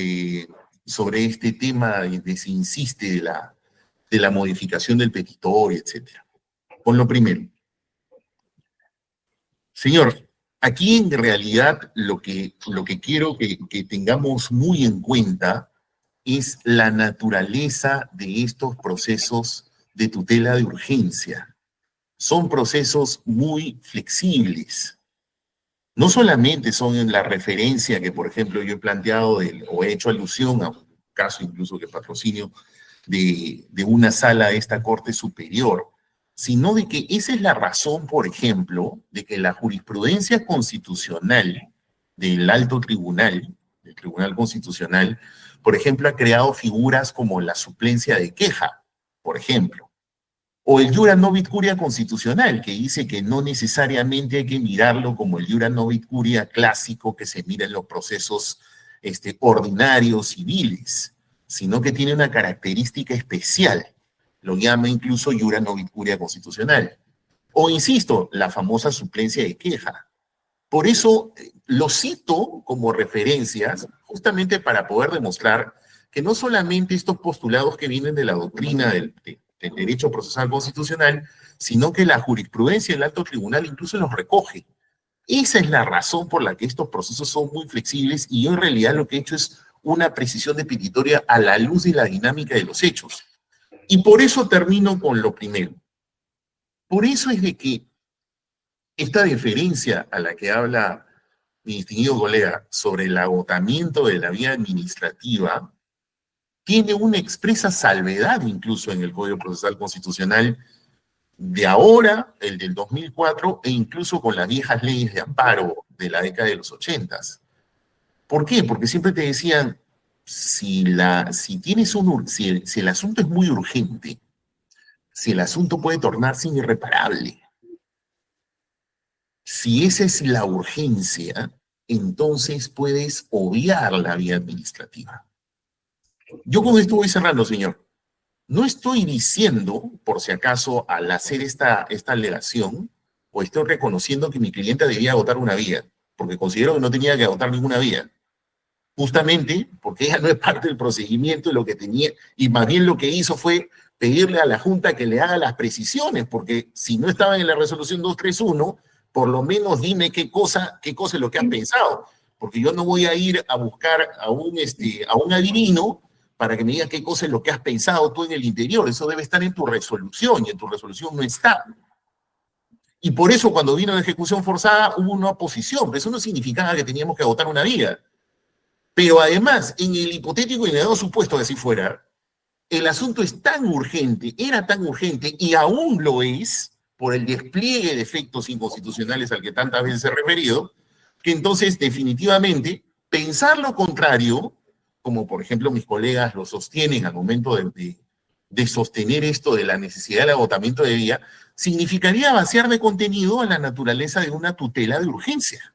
sobre este tema de se insiste de la modificación del petitorio, etcétera. Con lo primero. Señor, aquí en realidad lo que quiero que tengamos muy en cuenta es la naturaleza de estos procesos de tutela de urgencia. Son procesos muy flexibles. No solamente son en la referencia que, por ejemplo, yo he planteado o he hecho alusión a un caso incluso que patrocinio de una sala de esta Corte Superior, sino de que esa es la razón, por ejemplo, de que la jurisprudencia constitucional del Alto Tribunal, del Tribunal Constitucional, por ejemplo, ha creado figuras como la suplencia de queja, por ejemplo, o el iura novit curia constitucional, que dice que no necesariamente hay que mirarlo como el iura novit curia clásico que se mira en los procesos ordinarios civiles, sino que tiene una característica especial. Lo llama incluso iura novit curia constitucional. O, insisto, la famosa suplencia de queja. Por eso lo cito como referencias, justamente para poder demostrar que no solamente estos postulados que vienen de la doctrina del derecho procesal constitucional, sino que la jurisprudencia del alto tribunal incluso los recoge. Esa es la razón por la que estos procesos son muy flexibles y yo en realidad lo que he hecho es una precisión definitoria a la luz de la dinámica de los hechos. Y por eso termino con lo primero. Por eso es de que esta deferencia a la que habla mi distinguido colega sobre el agotamiento de la vía administrativa tiene una expresa salvedad incluso en el Código Procesal Constitucional de ahora, el del 2004, e incluso con las viejas leyes de amparo de la década de los 80. ¿Por qué? Porque siempre te decían, si el asunto es muy urgente, si el asunto puede tornarse irreparable, si esa es la urgencia, entonces puedes obviar la vía administrativa. Yo con esto voy cerrando, señor. No estoy diciendo, por si acaso, al hacer esta alegación, o estoy reconociendo que mi cliente debía agotar una vía, porque considero que no tenía que agotar ninguna vía. Justamente porque ella no es parte del procedimiento y lo que tenía, y más bien lo que hizo fue pedirle a la Junta que le haga las precisiones, porque si no estaban en la resolución 231, por lo menos dime qué cosa es lo que has pensado, porque yo no voy a ir a buscar a un adivino para que me diga qué cosa es lo que has pensado tú en el interior. Eso debe estar en tu resolución, y en tu resolución no está. Y por eso cuando vino la ejecución forzada hubo una oposición, pero eso no significaba que teníamos que agotar una vía. Pero además, en el hipotético y negado supuesto que así fuera, el asunto es tan urgente, era tan urgente, y aún lo es, por el despliegue de efectos inconstitucionales al que tantas veces he referido, que entonces definitivamente pensar lo contrario, como por ejemplo mis colegas lo sostienen al momento de sostener esto de la necesidad del agotamiento de vía, significaría vaciar de contenido a la naturaleza de una tutela de urgencia.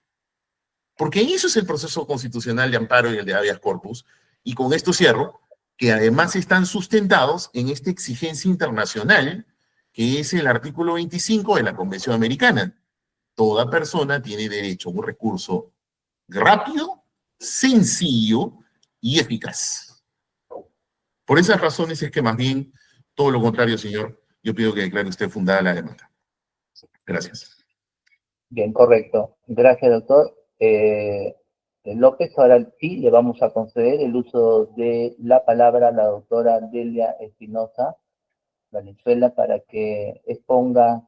Porque eso es el proceso constitucional de amparo y el de habeas corpus, y con esto cierro, que además están sustentados en esta exigencia internacional, que es el artículo 25 de la Convención Americana. Toda persona tiene derecho a un recurso rápido, sencillo y eficaz. Por esas razones es que más bien, todo lo contrario, señor, yo pido que declare usted fundada la demanda. Gracias. Bien, correcto. Gracias, doctor. López, ahora sí le vamos a conceder el uso de la palabra a la doctora Delia Espinosa Valenzuela para que exponga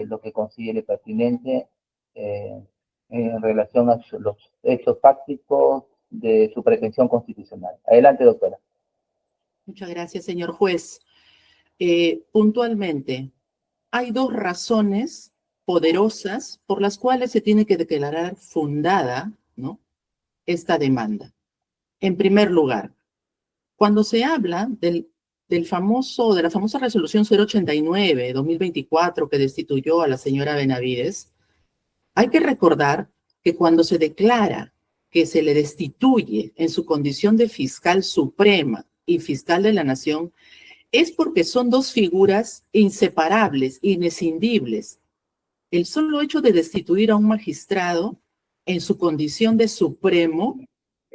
lo que considere pertinente en relación a los hechos fácticos de su pretensión constitucional. Adelante, doctora. Muchas gracias, señor juez. Puntualmente, hay dos razones poderosas por las cuales se tiene que declarar fundada, ¿no?, esta demanda. En primer lugar, cuando se habla de la famosa resolución 089/2024 que destituyó a la señora Benavides, hay que recordar que cuando se declara que se le destituye en su condición de fiscal suprema y fiscal de la nación, es porque son dos figuras inseparables, inescindibles. El solo hecho de destituir a un magistrado en su condición de supremo,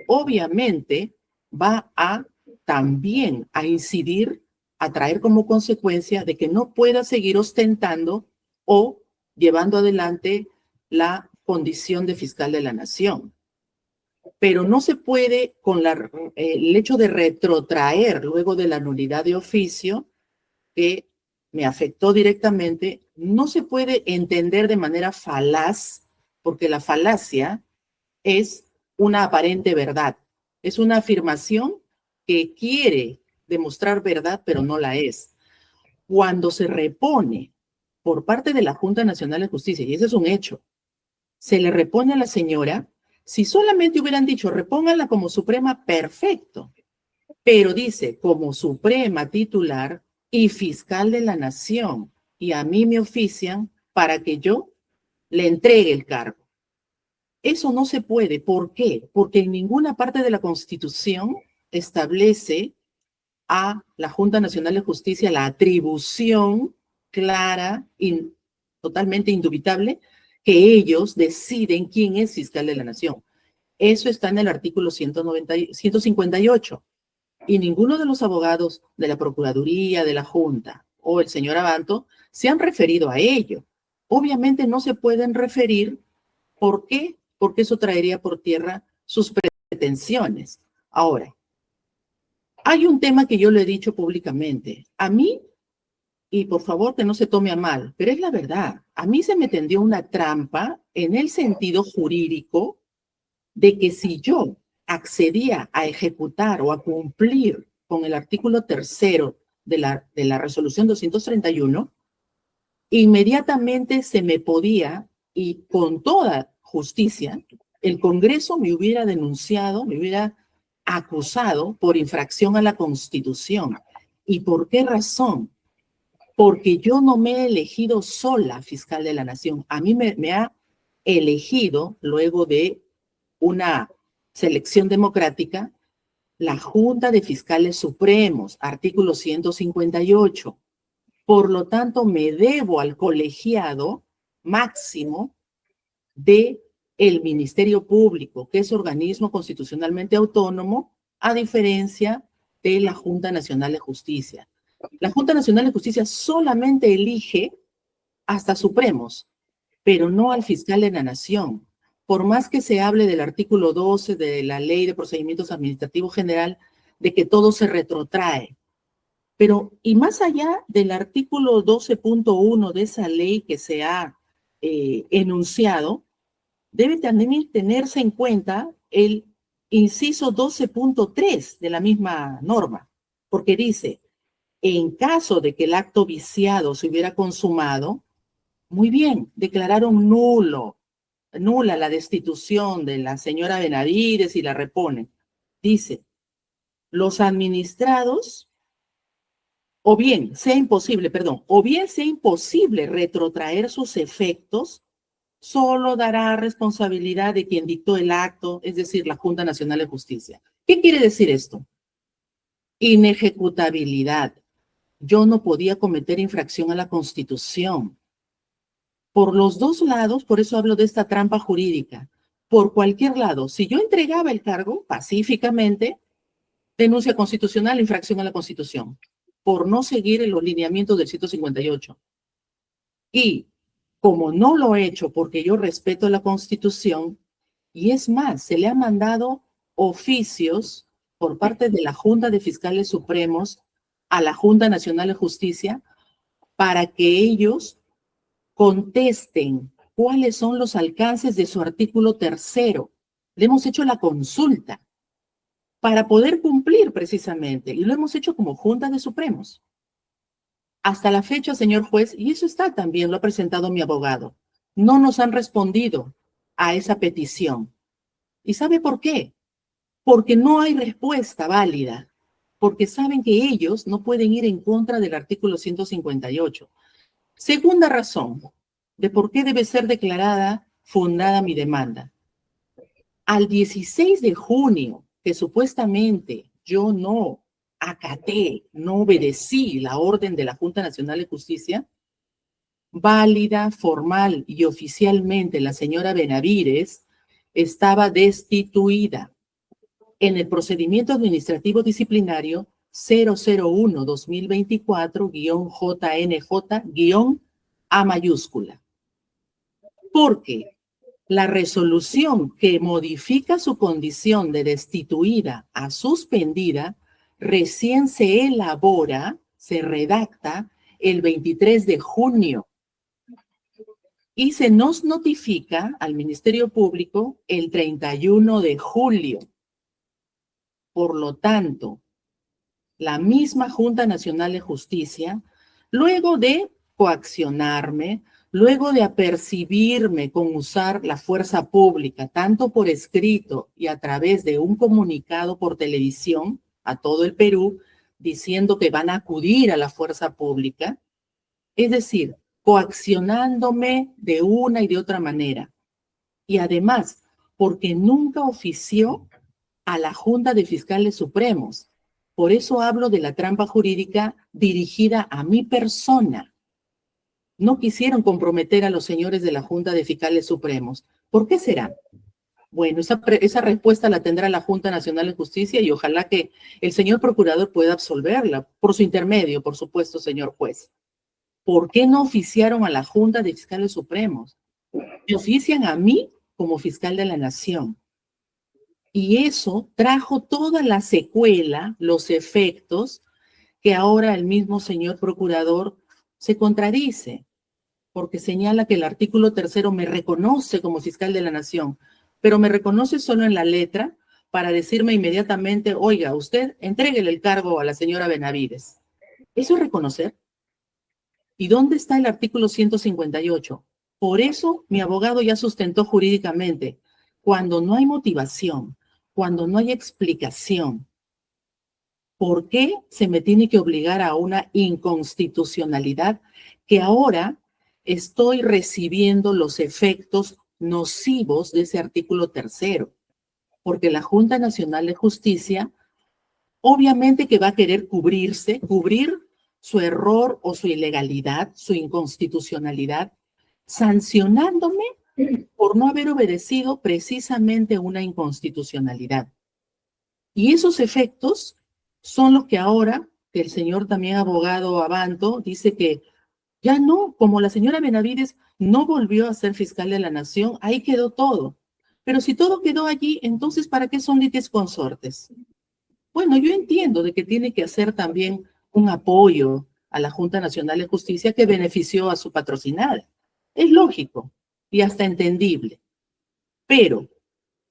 obviamente va a también a incidir, a traer como consecuencia de que no pueda seguir ostentando o llevando adelante la condición de fiscal de la nación. Pero no se puede, con el hecho de retrotraer luego de la nulidad de oficio, que me afectó directamente, no se puede entender de manera falaz, porque la falacia es una aparente verdad. Es una afirmación que quiere demostrar verdad, pero no la es. Cuando se repone por parte de la Junta Nacional de Justicia, y ese es un hecho, se le repone a la señora, si solamente hubieran dicho, repónganla como suprema, perfecto. Pero dice, como suprema titular y fiscal de la nación, y a mí me ofician para que yo le entregue el cargo. Eso no se puede. ¿Por qué? Porque en ninguna parte de la Constitución establece a la Junta Nacional de Justicia la atribución clara y totalmente indubitable que ellos deciden quién es fiscal de la nación. Eso está en el artículo 158. Y ninguno de los abogados de la Procuraduría, de la Junta o el señor Abanto se han referido a ello. Obviamente no se pueden referir. ¿Por qué? Porque eso traería por tierra sus pretensiones. Ahora, hay un tema que yo le he dicho públicamente. A mí, y por favor que no se tome a mal, pero es la verdad, a mí se me tendió una trampa en el sentido jurídico de que si yo accedía a ejecutar o a cumplir con el artículo 3º de la resolución 231, inmediatamente se me podía, y con toda justicia, el Congreso me hubiera denunciado, me hubiera acusado por infracción a la Constitución. ¿Y por qué razón? Porque yo no me he elegido sola fiscal de la Nación. A mí me ha elegido, luego de una selección democrática, la Junta de Fiscales Supremos, artículo 158. Por lo tanto, me debo al colegiado máximo del Ministerio Público, que es organismo constitucionalmente autónomo, a diferencia de la Junta Nacional de Justicia. La Junta Nacional de Justicia solamente elige hasta Supremos, pero no al fiscal de la Nación. Por más que se hable del artículo 12 de la Ley de Procedimientos Administrativos General, de que todo se retrotrae. Pero, y más allá del artículo 12.1 de esa ley que se ha enunciado, debe también tenerse en cuenta el inciso 12.3 de la misma norma, porque dice, en caso de que el acto viciado se hubiera consumado, muy bien, declararon nula la destitución de la señora Benavides y la reponen. Dice, los administrados, o bien sea imposible retrotraer sus efectos, solo dará responsabilidad de quien dictó el acto, es decir, la Junta Nacional de Justicia. ¿Qué quiere decir esto? Inejecutabilidad. Yo no podía cometer infracción a la Constitución. Por los dos lados, por eso hablo de esta trampa jurídica. Por cualquier lado, si yo entregaba el cargo pacíficamente, denuncia constitucional, infracción a la Constitución, por no seguir los lineamientos del 158. Y como no lo he hecho porque yo respeto la Constitución, y es más, se le ha mandado oficios por parte de la Junta de Fiscales Supremos a la Junta Nacional de Justicia para que ellos contesten cuáles son los alcances de su artículo 3º. Le hemos hecho la consulta para poder cumplir precisamente, y lo hemos hecho como Junta de Supremos. Hasta la fecha, señor juez, y eso está también, lo ha presentado mi abogado, no nos han respondido a esa petición. ¿Y sabe por qué? Porque no hay respuesta válida, porque saben que ellos no pueden ir en contra del artículo 158. Segunda razón de por qué debe ser declarada fundada mi demanda. Al 16 de junio, que supuestamente yo no acaté, no obedecí la orden de la Junta Nacional de Justicia, válida, formal y oficialmente la señora Benavides estaba destituida en el procedimiento administrativo disciplinario 001-2024-JNJ-A mayúscula. Porque la resolución que modifica su condición de destituida a suspendida recién se elabora, se redacta el 23 de junio y se nos notifica al Ministerio Público el 31 de julio. Por lo tanto, la misma Junta Nacional de Justicia, luego de coaccionarme, luego de apercibirme con usar la fuerza pública, tanto por escrito y a través de un comunicado por televisión a todo el Perú, diciendo que van a acudir a la fuerza pública, es decir, coaccionándome de una y de otra manera. Y además, porque nunca ofició a la Junta de Fiscales Supremos. Por eso hablo de la trampa jurídica dirigida a mi persona. no quisieron comprometer a los señores de la Junta de Fiscales Supremos. ¿Por qué será? Bueno, esa respuesta la tendrá la Junta Nacional de Justicia y ojalá que el señor procurador pueda absolverla, por su intermedio, por supuesto, señor juez. ¿Por qué no oficiaron a la Junta de Fiscales Supremos? Me ofician a mí como fiscal de la Nación. Y eso trajo toda la secuela, los efectos, que ahora el mismo señor procurador se contradice, porque señala que el artículo 3 me reconoce como fiscal de la Nación, pero me reconoce solo en la letra para decirme inmediatamente, oiga, usted entréguele el cargo a la señora Benavides. ¿Eso es reconocer? ¿Y dónde está el artículo 158? Por eso mi abogado ya sustentó jurídicamente, cuando no hay motivación, cuando no hay explicación, ¿por qué se me tiene que obligar a una inconstitucionalidad que ahora estoy recibiendo los efectos nocivos de ese artículo 3? Porque la Junta Nacional de Justicia obviamente que va a querer cubrir su error o su ilegalidad, su inconstitucionalidad, sancionándome por no haber obedecido precisamente una inconstitucionalidad. Y esos efectos son los que ahora, que el señor también abogado Abanto dice que ya no, como la señora Benavides no volvió a ser fiscal de la Nación, ahí quedó todo. Pero si todo quedó allí, entonces ¿para qué son litis consortes? Bueno, yo entiendo de que tiene que hacer también un apoyo a la Junta Nacional de Justicia que benefició a su patrocinada. Es lógico y hasta entendible. Pero,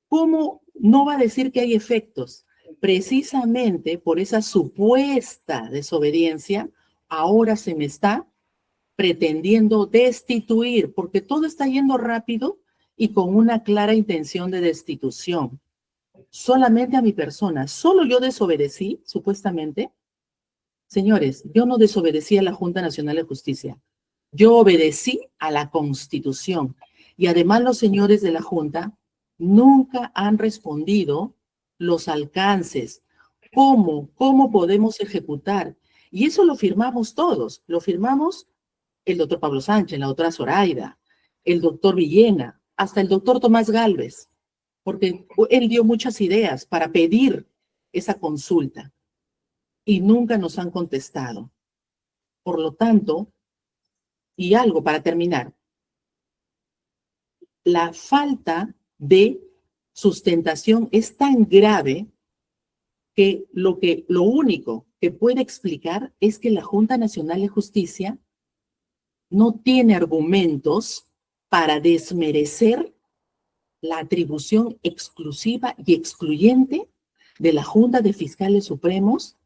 ¿cómo no va a decir que hay efectos? Precisamente por esa supuesta desobediencia, ahora se me está pretendiendo destituir, porque todo está yendo rápido y con una clara intención de destitución. Solamente a mi persona, solo yo desobedecí, supuestamente. Señores, yo no desobedecí a la Junta Nacional de Justicia. Yo obedecí a la Constitución. Y además los señores de la Junta nunca han respondido los alcances. ¿Cómo podemos ejecutar? Y eso lo firmamos todos. Lo firmamos el doctor Pablo Sánchez, la doctora Zoraida, el doctor Villena, hasta el doctor Tomás Gálvez, porque él dio muchas ideas para pedir esa consulta y nunca nos han contestado. Por lo tanto, y algo para terminar, la falta de sustentación es tan grave que lo único que puede explicar es que la Junta Nacional de Justicia no tiene argumentos para desmerecer la atribución exclusiva y excluyente de la Junta de Fiscales Supremos,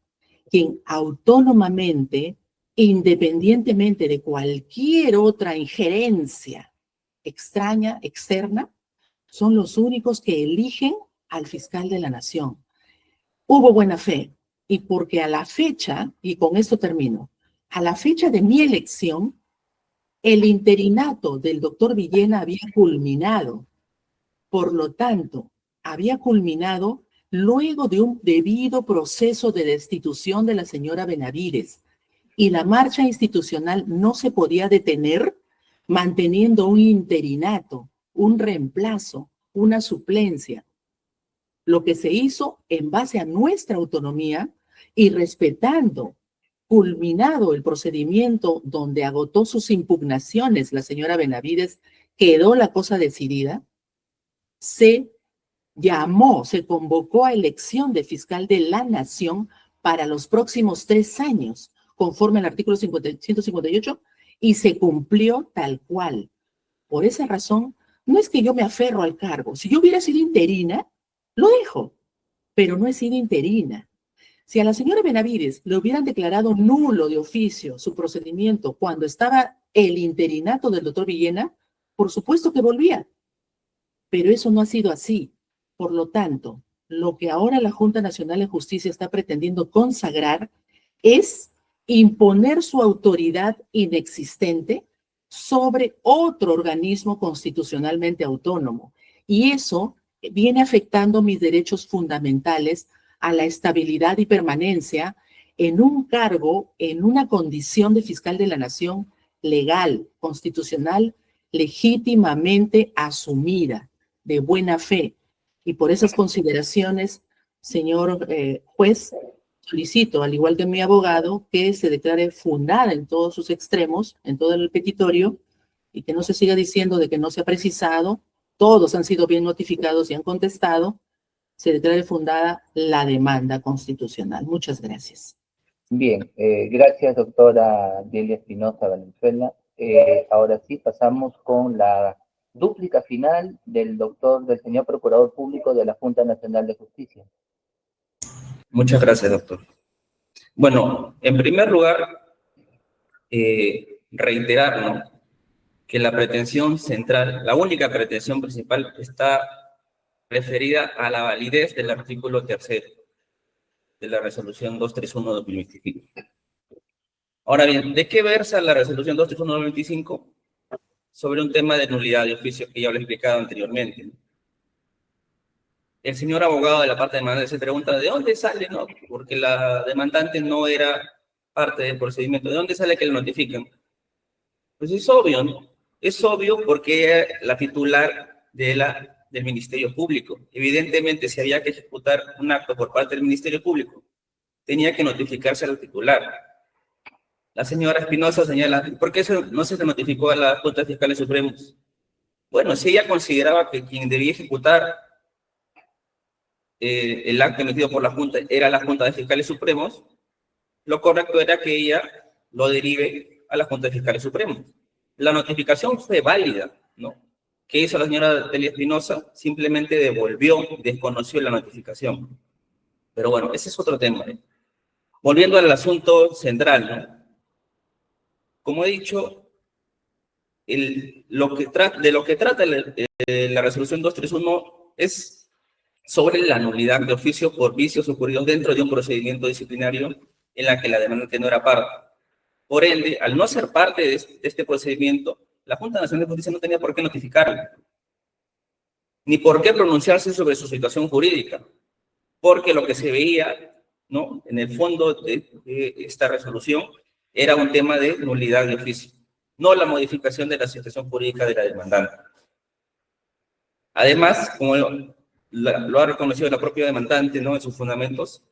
quien autónomamente, independientemente de cualquier otra injerencia extraña, externa, son los únicos que eligen al fiscal de la Nación. Hubo buena fe, y porque a la fecha, y con esto termino, a la fecha de mi elección, el interinato del doctor Villena había culminado. Por lo tanto, había culminado luego de un debido proceso de destitución de la señora Benavides, y la marcha institucional no se podía detener manteniendo un interinato, un reemplazo, una suplencia. Lo que se hizo en base a nuestra autonomía y respetando, culminado el procedimiento donde agotó sus impugnaciones la señora Benavides, quedó la cosa decidida, se convocó a elección de fiscal de la Nación para los próximos 3 años, conforme al artículo 158, y se cumplió tal cual. Por esa razón, no es que yo me aferro al cargo. Si yo hubiera sido interina, lo dejo, pero no he sido interina. Si a la señora Benavides le hubieran declarado nulo de oficio su procedimiento cuando estaba el interinato del doctor Villena, por supuesto que volvía. Pero eso no ha sido así. Por lo tanto, lo que ahora la Junta Nacional de Justicia está pretendiendo consagrar es imponer su autoridad inexistente sobre otro organismo constitucionalmente autónomo. Y eso viene afectando mis derechos fundamentales a la estabilidad y permanencia en un cargo, en una condición de fiscal de la Nación legal, constitucional, legítimamente asumida, de buena fe. Y por esas consideraciones, señor juez, solicito, al igual que mi abogado, que se declare fundada en todos sus extremos, en todo el petitorio, y que no se siga diciendo de que no se ha precisado, todos han sido bien notificados y han contestado, se declare fundada la demanda constitucional. Muchas gracias. Bien, gracias, doctora Delia Espinosa Valenzuela. Ahora sí, pasamos con la dúplica final del señor Procurador Público de la Junta Nacional de Justicia. Muchas gracias, doctor. Bueno, en primer lugar, reiterar, ¿no?, que la pretensión central, la única pretensión principal, está referida a la validez del artículo 3 de la resolución 231/2025. Ahora bien, ¿de qué versa la resolución 231/2025? Sobre un tema de nulidad de oficio que ya lo he explicado anteriormente, ¿no? El señor abogado de la parte demandante se pregunta, ¿de dónde sale, no? Porque la demandante no era parte del procedimiento. ¿De dónde sale que lo notifican? Pues es obvio, ¿no? Es obvio porque era la titular del Ministerio Público. Evidentemente, si había que ejecutar un acto por parte del Ministerio Público, tenía que notificarse al titular. La señora Espinosa señala, ¿por qué no se notificó a la Junta de Fiscales Supremos? Bueno, si ella consideraba que quien debía ejecutar el acto emitido por la Junta era la Junta de Fiscales Supremos, lo correcto era que ella lo derive a la Junta de Fiscales Supremos. La notificación fue válida, ¿no? ¿Qué hizo la señora Delia Espinosa? Simplemente desconoció la notificación. Pero bueno, ese es otro tema, ¿eh? Volviendo al asunto central, ¿no? Como he dicho, de lo que trata la resolución 231 es sobre la nulidad de oficio por vicios ocurridos dentro de un procedimiento disciplinario en la que la demandante no era parte. Por ende, al no ser parte de este procedimiento, la Junta Nacional de Justicia no tenía por qué notificarle, ni por qué pronunciarse sobre su situación jurídica, porque lo que se veía, ¿no?, en el fondo de esta resolución era un tema de nulidad de oficio, no la modificación de la situación jurídica de la demandante. Además, como lo ha reconocido la propia demandante, ¿no?, en sus fundamentos,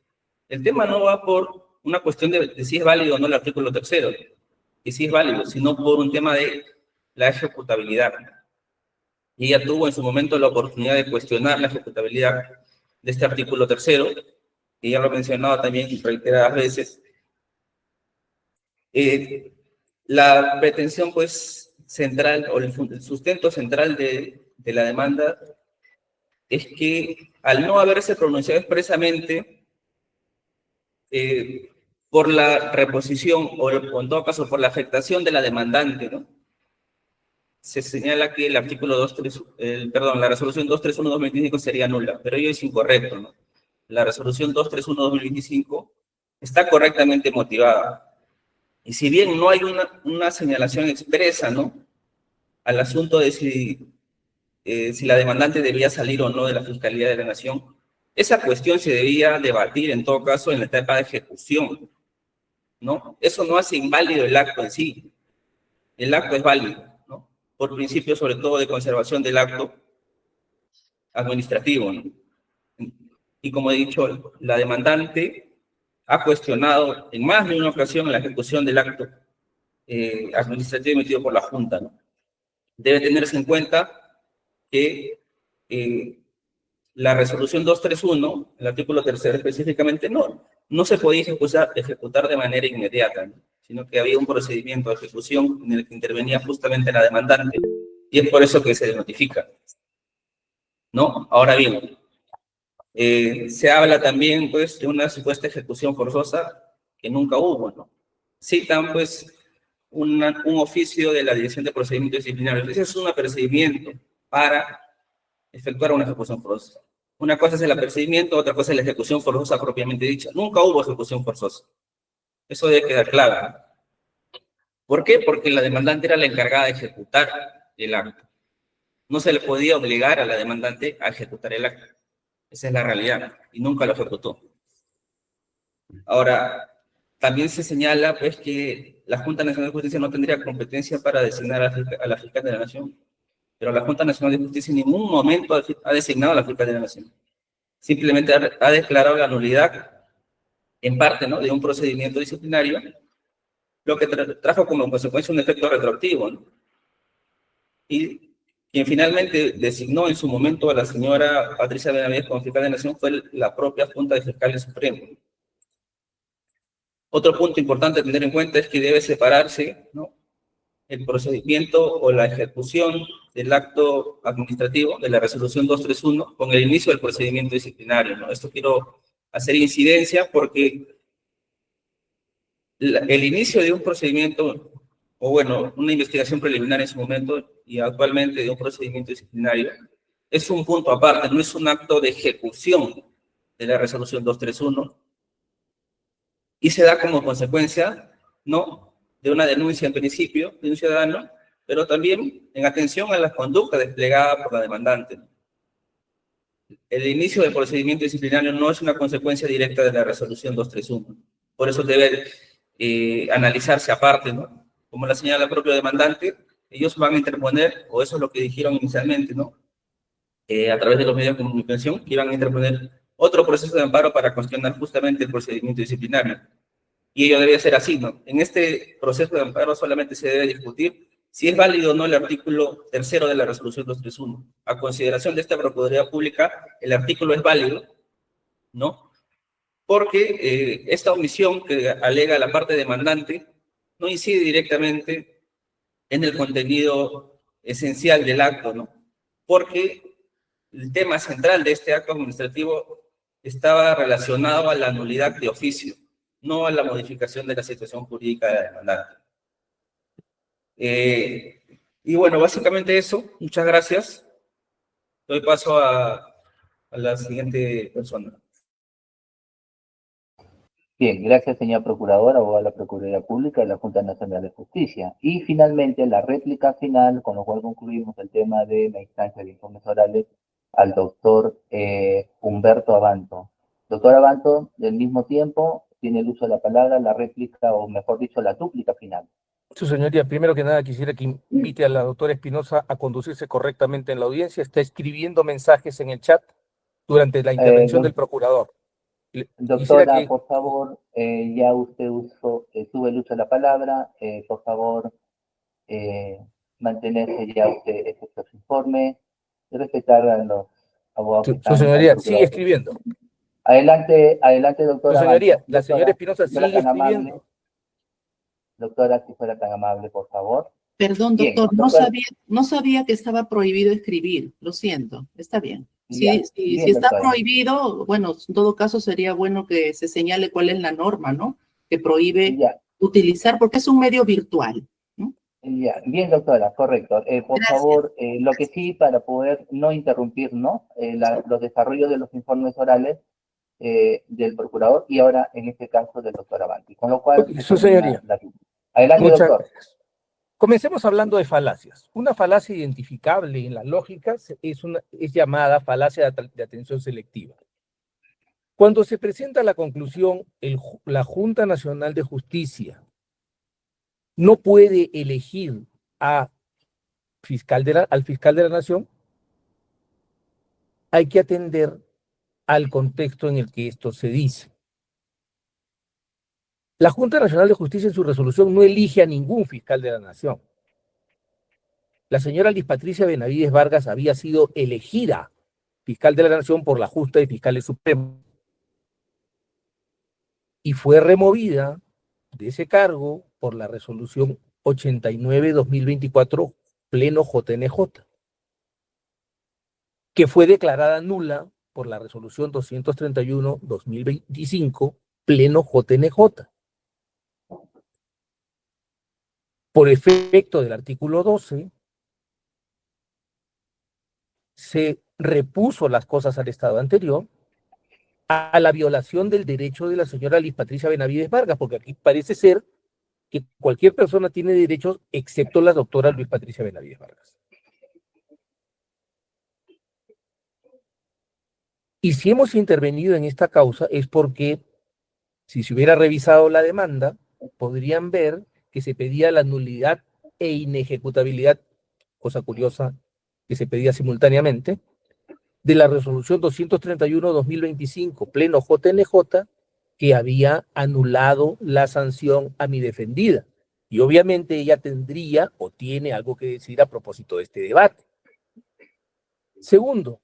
el tema no va por una cuestión de si es válido o no el artículo 3, y si es válido, sino por un tema de la ejecutabilidad. Y ella tuvo en su momento la oportunidad de cuestionar la ejecutabilidad de este artículo 3, que ya lo he mencionado también reiteradas veces. La pretensión, pues, central, o el sustento central de la demanda es que al no haberse pronunciado expresamente por la reposición, o en todo caso por la afectación de la demandante, ¿no?, se señala que el artículo la resolución 231/2025 sería nula, pero ello es incorrecto, ¿no? La resolución 231/2025 está correctamente motivada. Y si bien no hay una señalación expresa, ¿no?, al asunto de si la demandante debía salir o no de la Fiscalía de la Nación, esa cuestión se debía debatir en todo caso en la etapa de ejecución, ¿no? Eso no hace inválido el acto en sí. El acto es válido, ¿no?, por principio sobre todo de conservación del acto administrativo, ¿no? Y como he dicho, la demandante ha cuestionado en más de una ocasión la ejecución del acto administrativo emitido por la Junta, ¿no? Debe tenerse en cuenta que la resolución 231, el artículo 3 específicamente, no se podía ejecutar de manera inmediata, ¿no?, sino que había un procedimiento de ejecución en el que intervenía justamente la demandante, y es por eso que se notifica, ¿no? Ahora bien, se habla también, pues, de una supuesta ejecución forzosa que nunca hubo, ¿no? Citan, pues, un oficio de la Dirección de Procedimientos Disciplinarios. Ese es un apercibimiento para efectuar una ejecución forzosa. Una cosa es el apercibimiento, otra cosa es la ejecución forzosa propiamente dicha. Nunca hubo ejecución forzosa. Eso debe quedar claro. ¿Por qué? Porque la demandante era la encargada de ejecutar el acto. No se le podía obligar a la demandante a ejecutar el acto. Esa es la realidad, y nunca lo ejecutó. Ahora, también se señala, pues, que la Junta Nacional de Justicia no tendría competencia para designar a la fiscal de la Nación. Pero la Junta Nacional de Justicia en ningún momento ha designado a la fiscal de la Nación. Simplemente ha declarado la nulidad, en parte, ¿no?, de un procedimiento disciplinario, lo que trajo como consecuencia un efecto retroactivo, ¿no? Y quien finalmente designó en su momento a la señora Patricia Benavides como fiscal de la Nación fue la propia Junta de Fiscales Supremos. Otro punto importante a tener en cuenta es que debe separarse, ¿no?, el procedimiento o la ejecución del acto administrativo de la resolución 231 con el inicio del procedimiento disciplinario, ¿no? Esto quiero hacer incidencia porque el inicio de un procedimiento, o bueno, una investigación preliminar en su momento y actualmente de un procedimiento disciplinario, es un punto aparte, no es un acto de ejecución de la resolución 231 y se da como consecuencia, ¿no?, de una denuncia en principio de un ciudadano, pero también en atención a la conducta desplegada por la demandante. El inicio del procedimiento disciplinario no es una consecuencia directa de la resolución 231. Por eso debe analizarse aparte, ¿no? Como la señala el propio demandante, ellos van a interponer, o eso es lo que dijeron inicialmente, ¿no?, a través de los medios de comunicación, que iban a interponer otro proceso de amparo para cuestionar justamente el procedimiento disciplinario. Y ello debe ser así, ¿no? En este proceso de amparo solamente se debe discutir si es válido o no el artículo 3º de la resolución 231. A consideración de esta Procuraduría Pública, el artículo es válido, ¿no?, porque esta omisión que alega la parte demandante no incide directamente en el contenido esencial del acto, ¿no?, porque el tema central de este acto administrativo estaba relacionado a la nulidad de oficio, no a la modificación de la situación jurídica de la demandante. Y bueno, básicamente eso. Muchas gracias. Doy paso a la siguiente persona. Bien, gracias, señor procurador, abogado de la Procuraduría Pública de la Junta Nacional de Justicia. Y finalmente, la réplica final, con lo cual concluimos el tema de la instancia de informes orales al doctor Humberto Abanto. Doctor Abanto, del mismo tiempo, tiene el uso de la palabra, la réplica, o mejor dicho, la dúplica final. Su señoría, primero que nada quisiera que invite a la doctora Espinosa a conducirse correctamente en la audiencia. Está escribiendo mensajes en el chat durante la intervención del procurador. Doctora, por favor, ya usted tuvo el uso de la palabra, por favor, mantenerse ya usted estos informes y respetar a los abogados que están. Su señoría, sigue escribiendo. Adelante, doctora. Su señoría, Abanto. la señora Espinosa sigue escribiendo. Doctora, si fuera tan amable, por favor. Perdón, doctor, bien, no sabía que estaba prohibido escribir, lo siento, está bien. Bien, Si está prohibido, bueno, en todo caso sería bueno que se señale cuál es la norma, ¿no?, que prohíbe utilizar, porque es un medio virtual, ¿no? Bien, doctora, correcto. Por favor, lo que sí, para poder no interrumpir, ¿no?, los desarrollos de los informes orales del procurador y ahora, en este caso, del doctor Abanti. Con lo cual... Su señoría. Adelante, doctor. Gracias. Comencemos hablando de falacias. Una falacia identificable en la lógica es llamada falacia de atención selectiva. Cuando se presenta la conclusión, la Junta Nacional de Justicia no puede elegir al fiscal de la Nación, hay que atender al contexto en el que esto se dice. La Junta Nacional de Justicia en su resolución no elige a ningún fiscal de la Nación. La señora Liz Patricia Benavides Vargas había sido elegida fiscal de la Nación por la Junta de Fiscales Supremos y fue removida de ese cargo por la resolución 89-2024 Pleno JNJ, que fue declarada nula por la resolución 231-2025 Pleno JNJ. Por efecto del artículo 12, se repuso las cosas al estado anterior a la violación del derecho de la señora Liz Patricia Benavides Vargas, porque aquí parece ser que cualquier persona tiene derechos excepto la doctora Liz Patricia Benavides Vargas. Y si hemos intervenido en esta causa es porque, si se hubiera revisado la demanda, podrían ver que se pedía la nulidad e inejecutabilidad, cosa curiosa que se pedía simultáneamente, de la resolución 231-2025, pleno JNJ, que había anulado la sanción a mi defendida. Y obviamente ella tendría o tiene algo que decir a propósito de este debate. Segundo,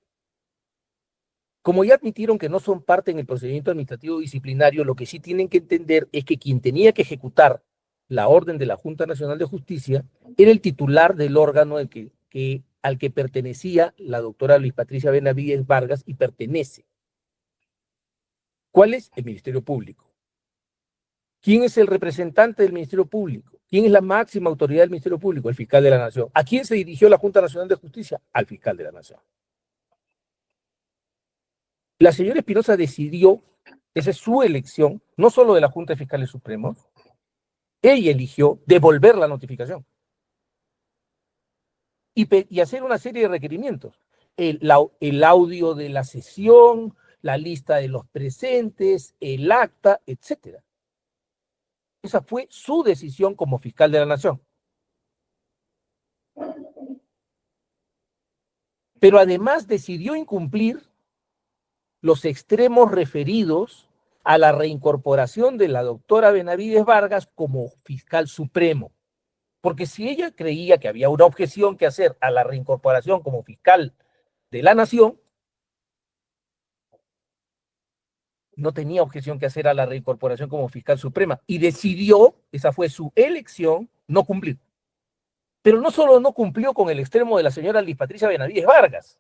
como ya admitieron que no son parte en el procedimiento administrativo disciplinario, lo que sí tienen que entender es que quien tenía que ejecutar la orden de la Junta Nacional de Justicia era el titular del órgano al que pertenecía la doctora Luis Patricia Benavides Vargas y pertenece. ¿Cuál es? El Ministerio Público. ¿Quién es el representante del Ministerio Público? ¿Quién es la máxima autoridad del Ministerio Público? El fiscal de la Nación. ¿A quién se dirigió la Junta Nacional de Justicia? Al fiscal de la Nación. La señora Espinosa decidió, esa es su elección, no solo de la Junta de Fiscales Supremos, ella eligió devolver la notificación y hacer una serie de requerimientos. El audio de la sesión, la lista de los presentes, el acta, etc. Esa fue su decisión como fiscal de la Nación. Pero además decidió incumplir los extremos referidos a la reincorporación de la doctora Benavides Vargas como fiscal supremo. Porque si ella creía que había una objeción que hacer a la reincorporación como fiscal de la Nación, no tenía objeción que hacer a la reincorporación como fiscal suprema y decidió, esa fue su elección, no cumplir. Pero no solo no cumplió con el extremo de la señora Liz Patricia Benavides Vargas,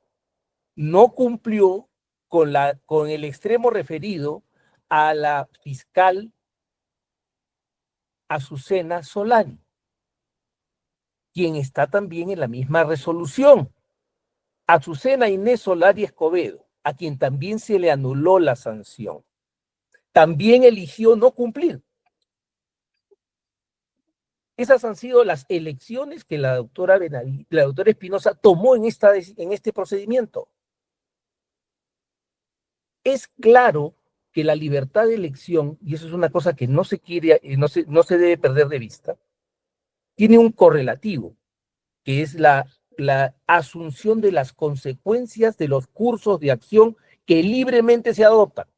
no cumplió con el extremo referido a la fiscal Azucena Solari, quien está también en la misma resolución. Azucena Inés Solari Escobedo, a quien también se le anuló la sanción, también eligió no cumplir. Esas han sido las elecciones que la doctora Espinosa tomó en este procedimiento. Es claro que la libertad de elección, y eso es una cosa que no se debe perder de vista, tiene un correlativo, que es la asunción de las consecuencias de los cursos de acción que libremente se adoptan.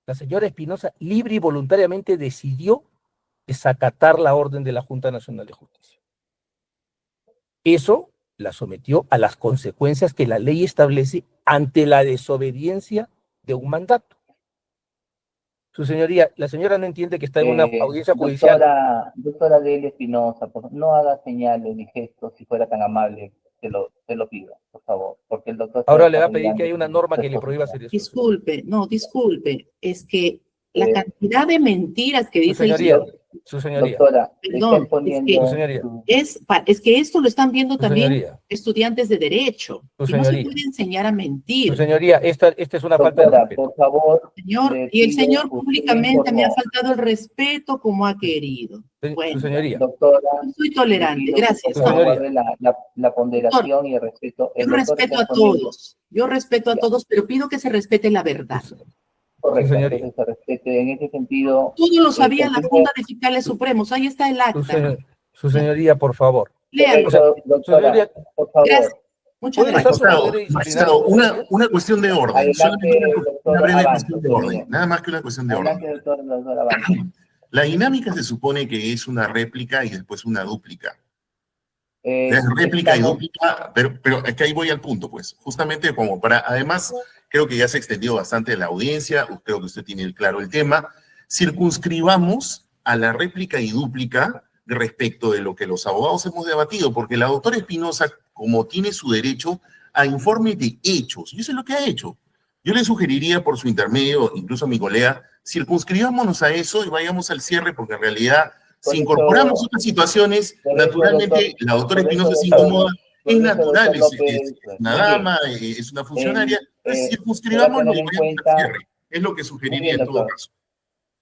La señora Espinosa libre y voluntariamente decidió desacatar la orden de la Junta Nacional de Justicia. Eso la sometió a las consecuencias que la ley establece ante la desobediencia de un mandato. Su señoría, la señora no entiende que está en una audiencia judicial. Doctora Delia Espinosa, no haga señales ni gestos, si fuera tan amable, te lo pido, por favor, porque el doctor... Ahora le va a pedir que haya una norma que le prohíba hacer eso. Disculpe, es que la cantidad de mentiras que dice su señoría. Doctora, perdón, es que esto lo están viendo también estudiantes de Derecho. Y no se puede enseñar a mentir. Su señoría, esta es una falta de respeto. Por favor. Señor, y el señor públicamente me ha faltado el respeto como ha querido. Bueno, su señoría. Doctora, soy tolerante, gracias. La ponderación doctor, y el respeto. Yo respeto a todos. Yo respeto a todos, pero pido que se respete la verdad. Correcto, entonces se respete en ese sentido. Todo lo sabía la Junta de Fiscales Supremos, ahí está el acta. Su señoría, por favor. Léalo. Doctora, por favor. Gracias. Muchas gracias. Magistrado, una cuestión de orden. Adelante, una breve cuestión de orden. Nada más que una cuestión de orden. Doctor, la dinámica se supone que es una réplica y después una dúplica. Es réplica y dúplica, pero es que ahí voy al punto, pues. Justamente como para, además, creo que ya se extendió bastante la audiencia, creo que usted tiene claro el tema. Circunscribamos a la réplica y dúplica respecto de lo que los abogados hemos debatido, porque la doctora Espinosa, como tiene su derecho a informe de hechos, y eso es lo que ha hecho. Yo le sugeriría por su intermedio, incluso a mi colega, circunscribámonos a eso y vayamos al cierre, porque en realidad, si incorporamos otras situaciones, naturalmente la doctora Espinosa se incomoda, es natural, es una dama, es una funcionaria, entonces circunscribámonos y vayamos al cierre. Es lo que sugeriría en todo caso.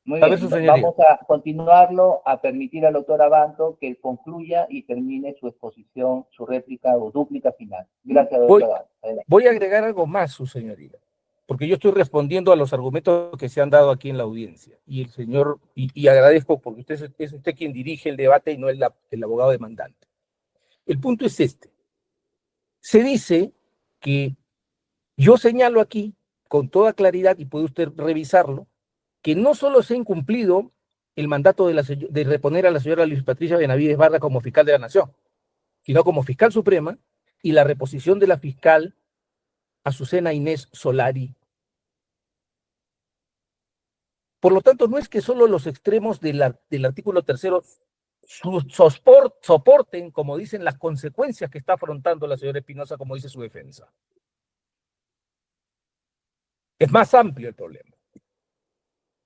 Muy bien, vamos a continuarlo, a permitir al doctor Abanto que él concluya y termine su exposición, su réplica o dúplica final. Gracias, doctor Abanto. Voy a agregar algo más, su señoría. porque yo estoy respondiendo a los argumentos que se han dado aquí en la audiencia. Y el señor, y agradezco porque es usted quien dirige el debate y no el abogado demandante. El punto es este. Se dice que yo señalo aquí con toda claridad, y puede usted revisarlo, que no solo se ha incumplido el mandato de reponer a la señora Luis Patricia Benavides Barra como fiscal de la Nación, sino como fiscal suprema, y la reposición de la fiscal Azucena Inés Solari. Por lo tanto, no es que solo los extremos del artículo 3º soporten, como dicen, las consecuencias que está afrontando la señora Espinosa, como dice su defensa. Es más amplio el problema.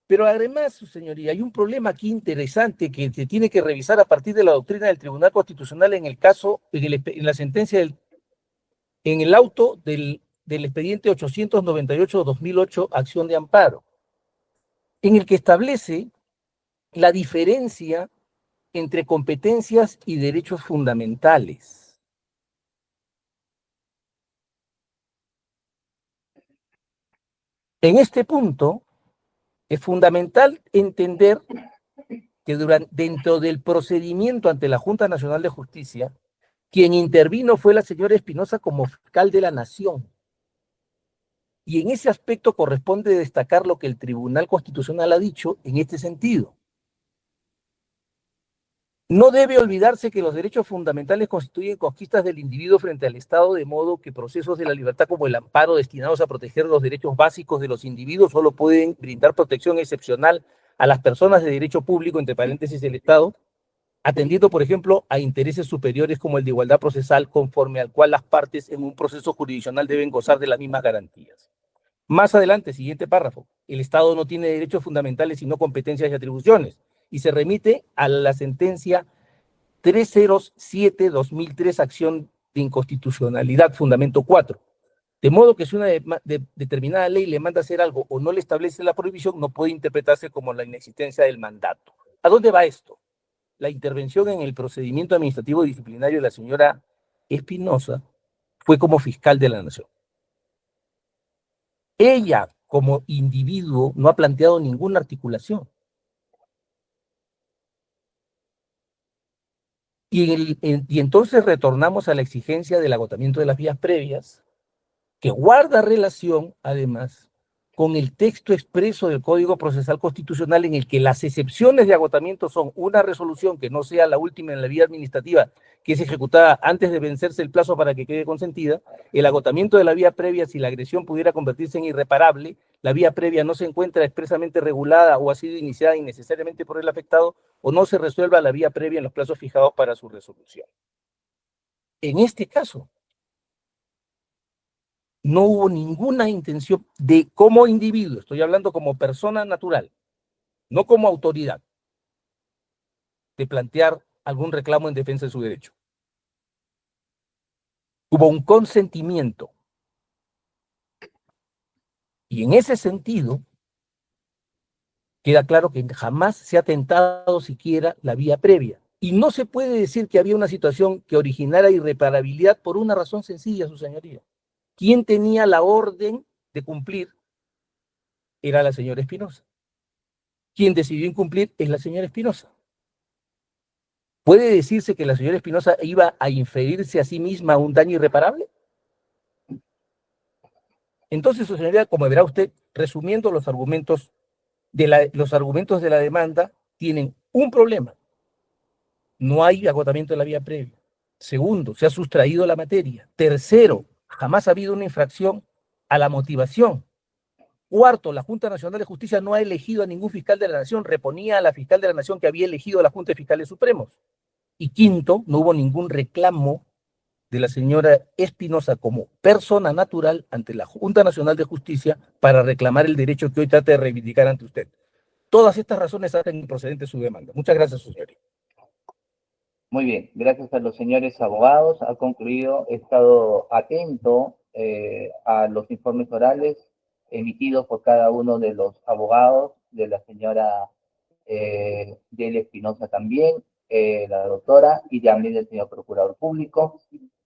Pero además, su señoría, hay un problema aquí interesante que se tiene que revisar a partir de la doctrina del Tribunal Constitucional en el caso, en la sentencia, en el auto del expediente 898-2008, acción de amparo, en el que establece la diferencia entre competencias y derechos fundamentales. En este punto, es fundamental entender que dentro del procedimiento ante la Junta Nacional de Justicia, quien intervino fue la señora Espinosa como fiscal de la Nación. Y en ese aspecto corresponde destacar lo que el Tribunal Constitucional ha dicho en este sentido. No debe olvidarse que los derechos fundamentales constituyen conquistas del individuo frente al Estado, de modo que procesos de la libertad como el amparo destinados a proteger los derechos básicos de los individuos solo pueden brindar protección excepcional a las personas de derecho público, entre paréntesis el Estado, atendiendo, por ejemplo, a intereses superiores como el de igualdad procesal, conforme al cual las partes en un proceso jurisdiccional deben gozar de las mismas garantías. Más adelante, siguiente párrafo, el Estado no tiene derechos fundamentales sino competencias y atribuciones, y se remite a la sentencia 307-2003, acción de inconstitucionalidad, fundamento 4. De modo que si una determinada ley le manda hacer algo o no le establece la prohibición, no puede interpretarse como la inexistencia del mandato. ¿A dónde va esto? La intervención en el procedimiento administrativo disciplinario de la señora Espinosa fue como fiscal de la Nación. Ella, como individuo, no ha planteado ninguna articulación. Y entonces retornamos a la exigencia del agotamiento de las vías previas, que guarda relación, además, con el texto expreso del Código Procesal Constitucional, en el que las excepciones de agotamiento son una resolución que no sea la última en la vía administrativa, que es ejecutada antes de vencerse el plazo para que quede consentida, el agotamiento de la vía previa si la agresión pudiera convertirse en irreparable, la vía previa no se encuentra expresamente regulada o ha sido iniciada innecesariamente por el afectado, o no se resuelva la vía previa en los plazos fijados para su resolución. En este caso, no hubo ninguna intención de, como individuo, estoy hablando como persona natural, no como autoridad, de plantear algún reclamo en defensa de su derecho. Hubo un consentimiento. Y en ese sentido, queda claro que jamás se ha tentado siquiera la vía previa. Y no se puede decir que había una situación que originara irreparabilidad por una razón sencilla, su señoría. Quien tenía la orden de cumplir era la señora Espinosa. Quien decidió incumplir es la señora Espinosa. ¿Puede decirse que la señora Espinosa iba a inferirse a sí misma un daño irreparable? Entonces, su señoría, como verá usted, resumiendo los argumentos de la demanda, tienen un problema. No hay agotamiento de la vía previa. Segundo, se ha sustraído la materia. Tercero, jamás ha habido una infracción a la motivación. Cuarto, la Junta Nacional de Justicia no ha elegido a ningún fiscal de la Nación, reponía a la fiscal de la Nación que había elegido a la Junta de Fiscales Supremos. Y quinto, no hubo ningún reclamo de la señora Espinosa como persona natural ante la Junta Nacional de Justicia para reclamar el derecho que hoy trata de reivindicar ante usted. Todas estas razones hacen improcedente su demanda. Muchas gracias, su señoría. Muy bien, gracias a los señores abogados. Ha concluido, he estado atento a los informes orales emitidos por cada uno de los abogados, de la señora Delia Espinosa también, la doctora, y también del señor procurador público.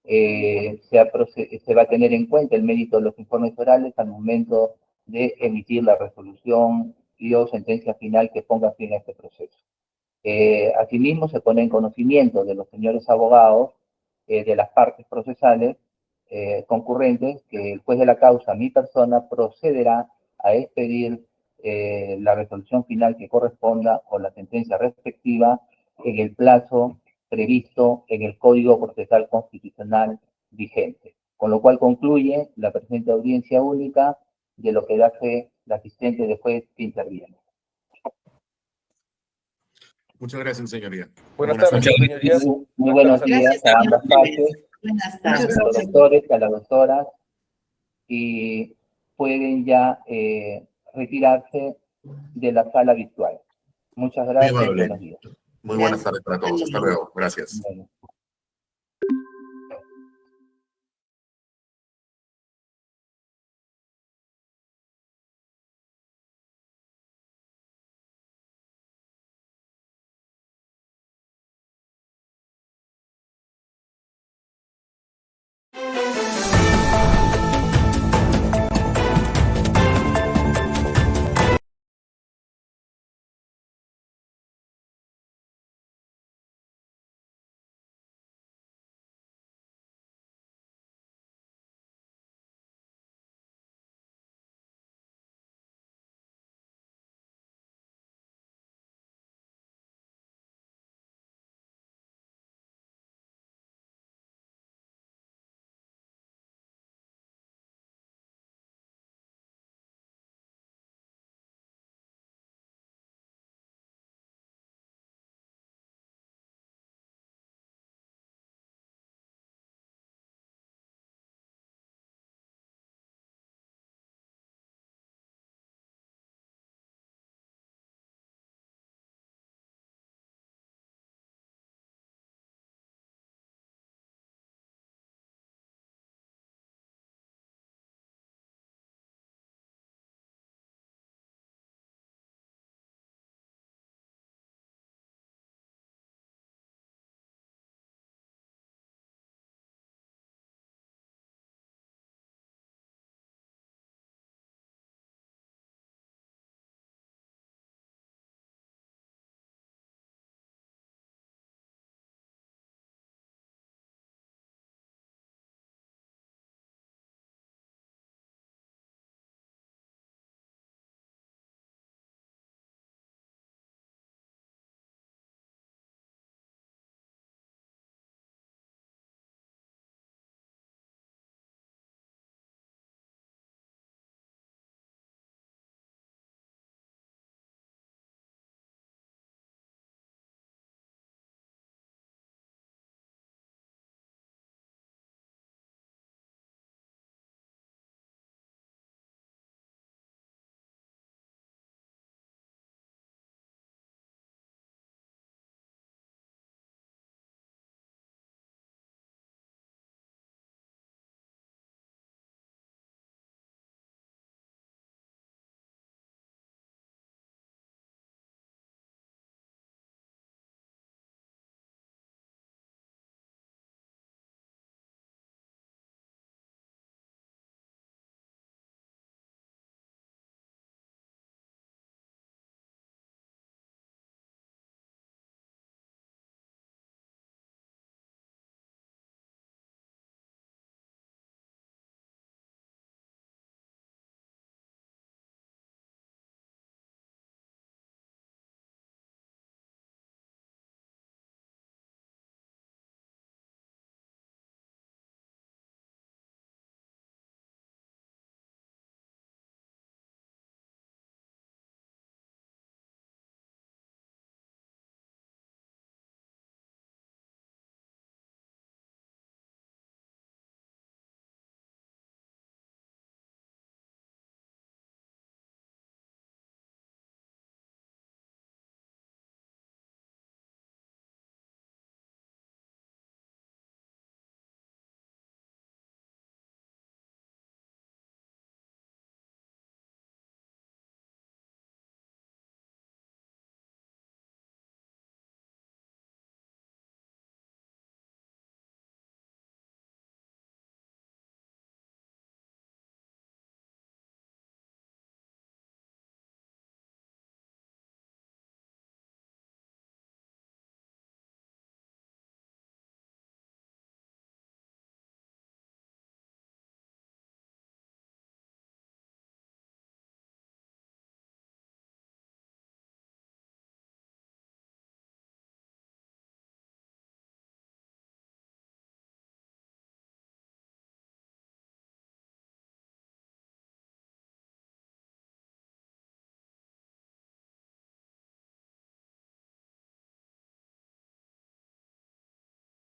Se va a tener en cuenta el mérito de los informes orales al momento de emitir la resolución y o sentencia final que ponga fin a este proceso. Asimismo, se pone en conocimiento de los señores abogados, de las partes procesales concurrentes, que el juez de la causa, mi persona, procederá a expedir la resolución final que corresponda o la sentencia respectiva en el plazo previsto en el Código Procesal Constitucional vigente. Con lo cual concluye la presente audiencia única, de lo que da fe la asistente de juez que interviene. Muchas gracias, señoría. Buenas tardes, señorías. Muy buenos días Gracias, a ambas señor partes, Pérez. Buenas a tardes. los doctores, a las doctoras, y pueden ya retirarse de la sala virtual. Muchas Muy gracias, amable. buenos días. Muy buenas tardes para todos. Hasta luego. Gracias. Bueno.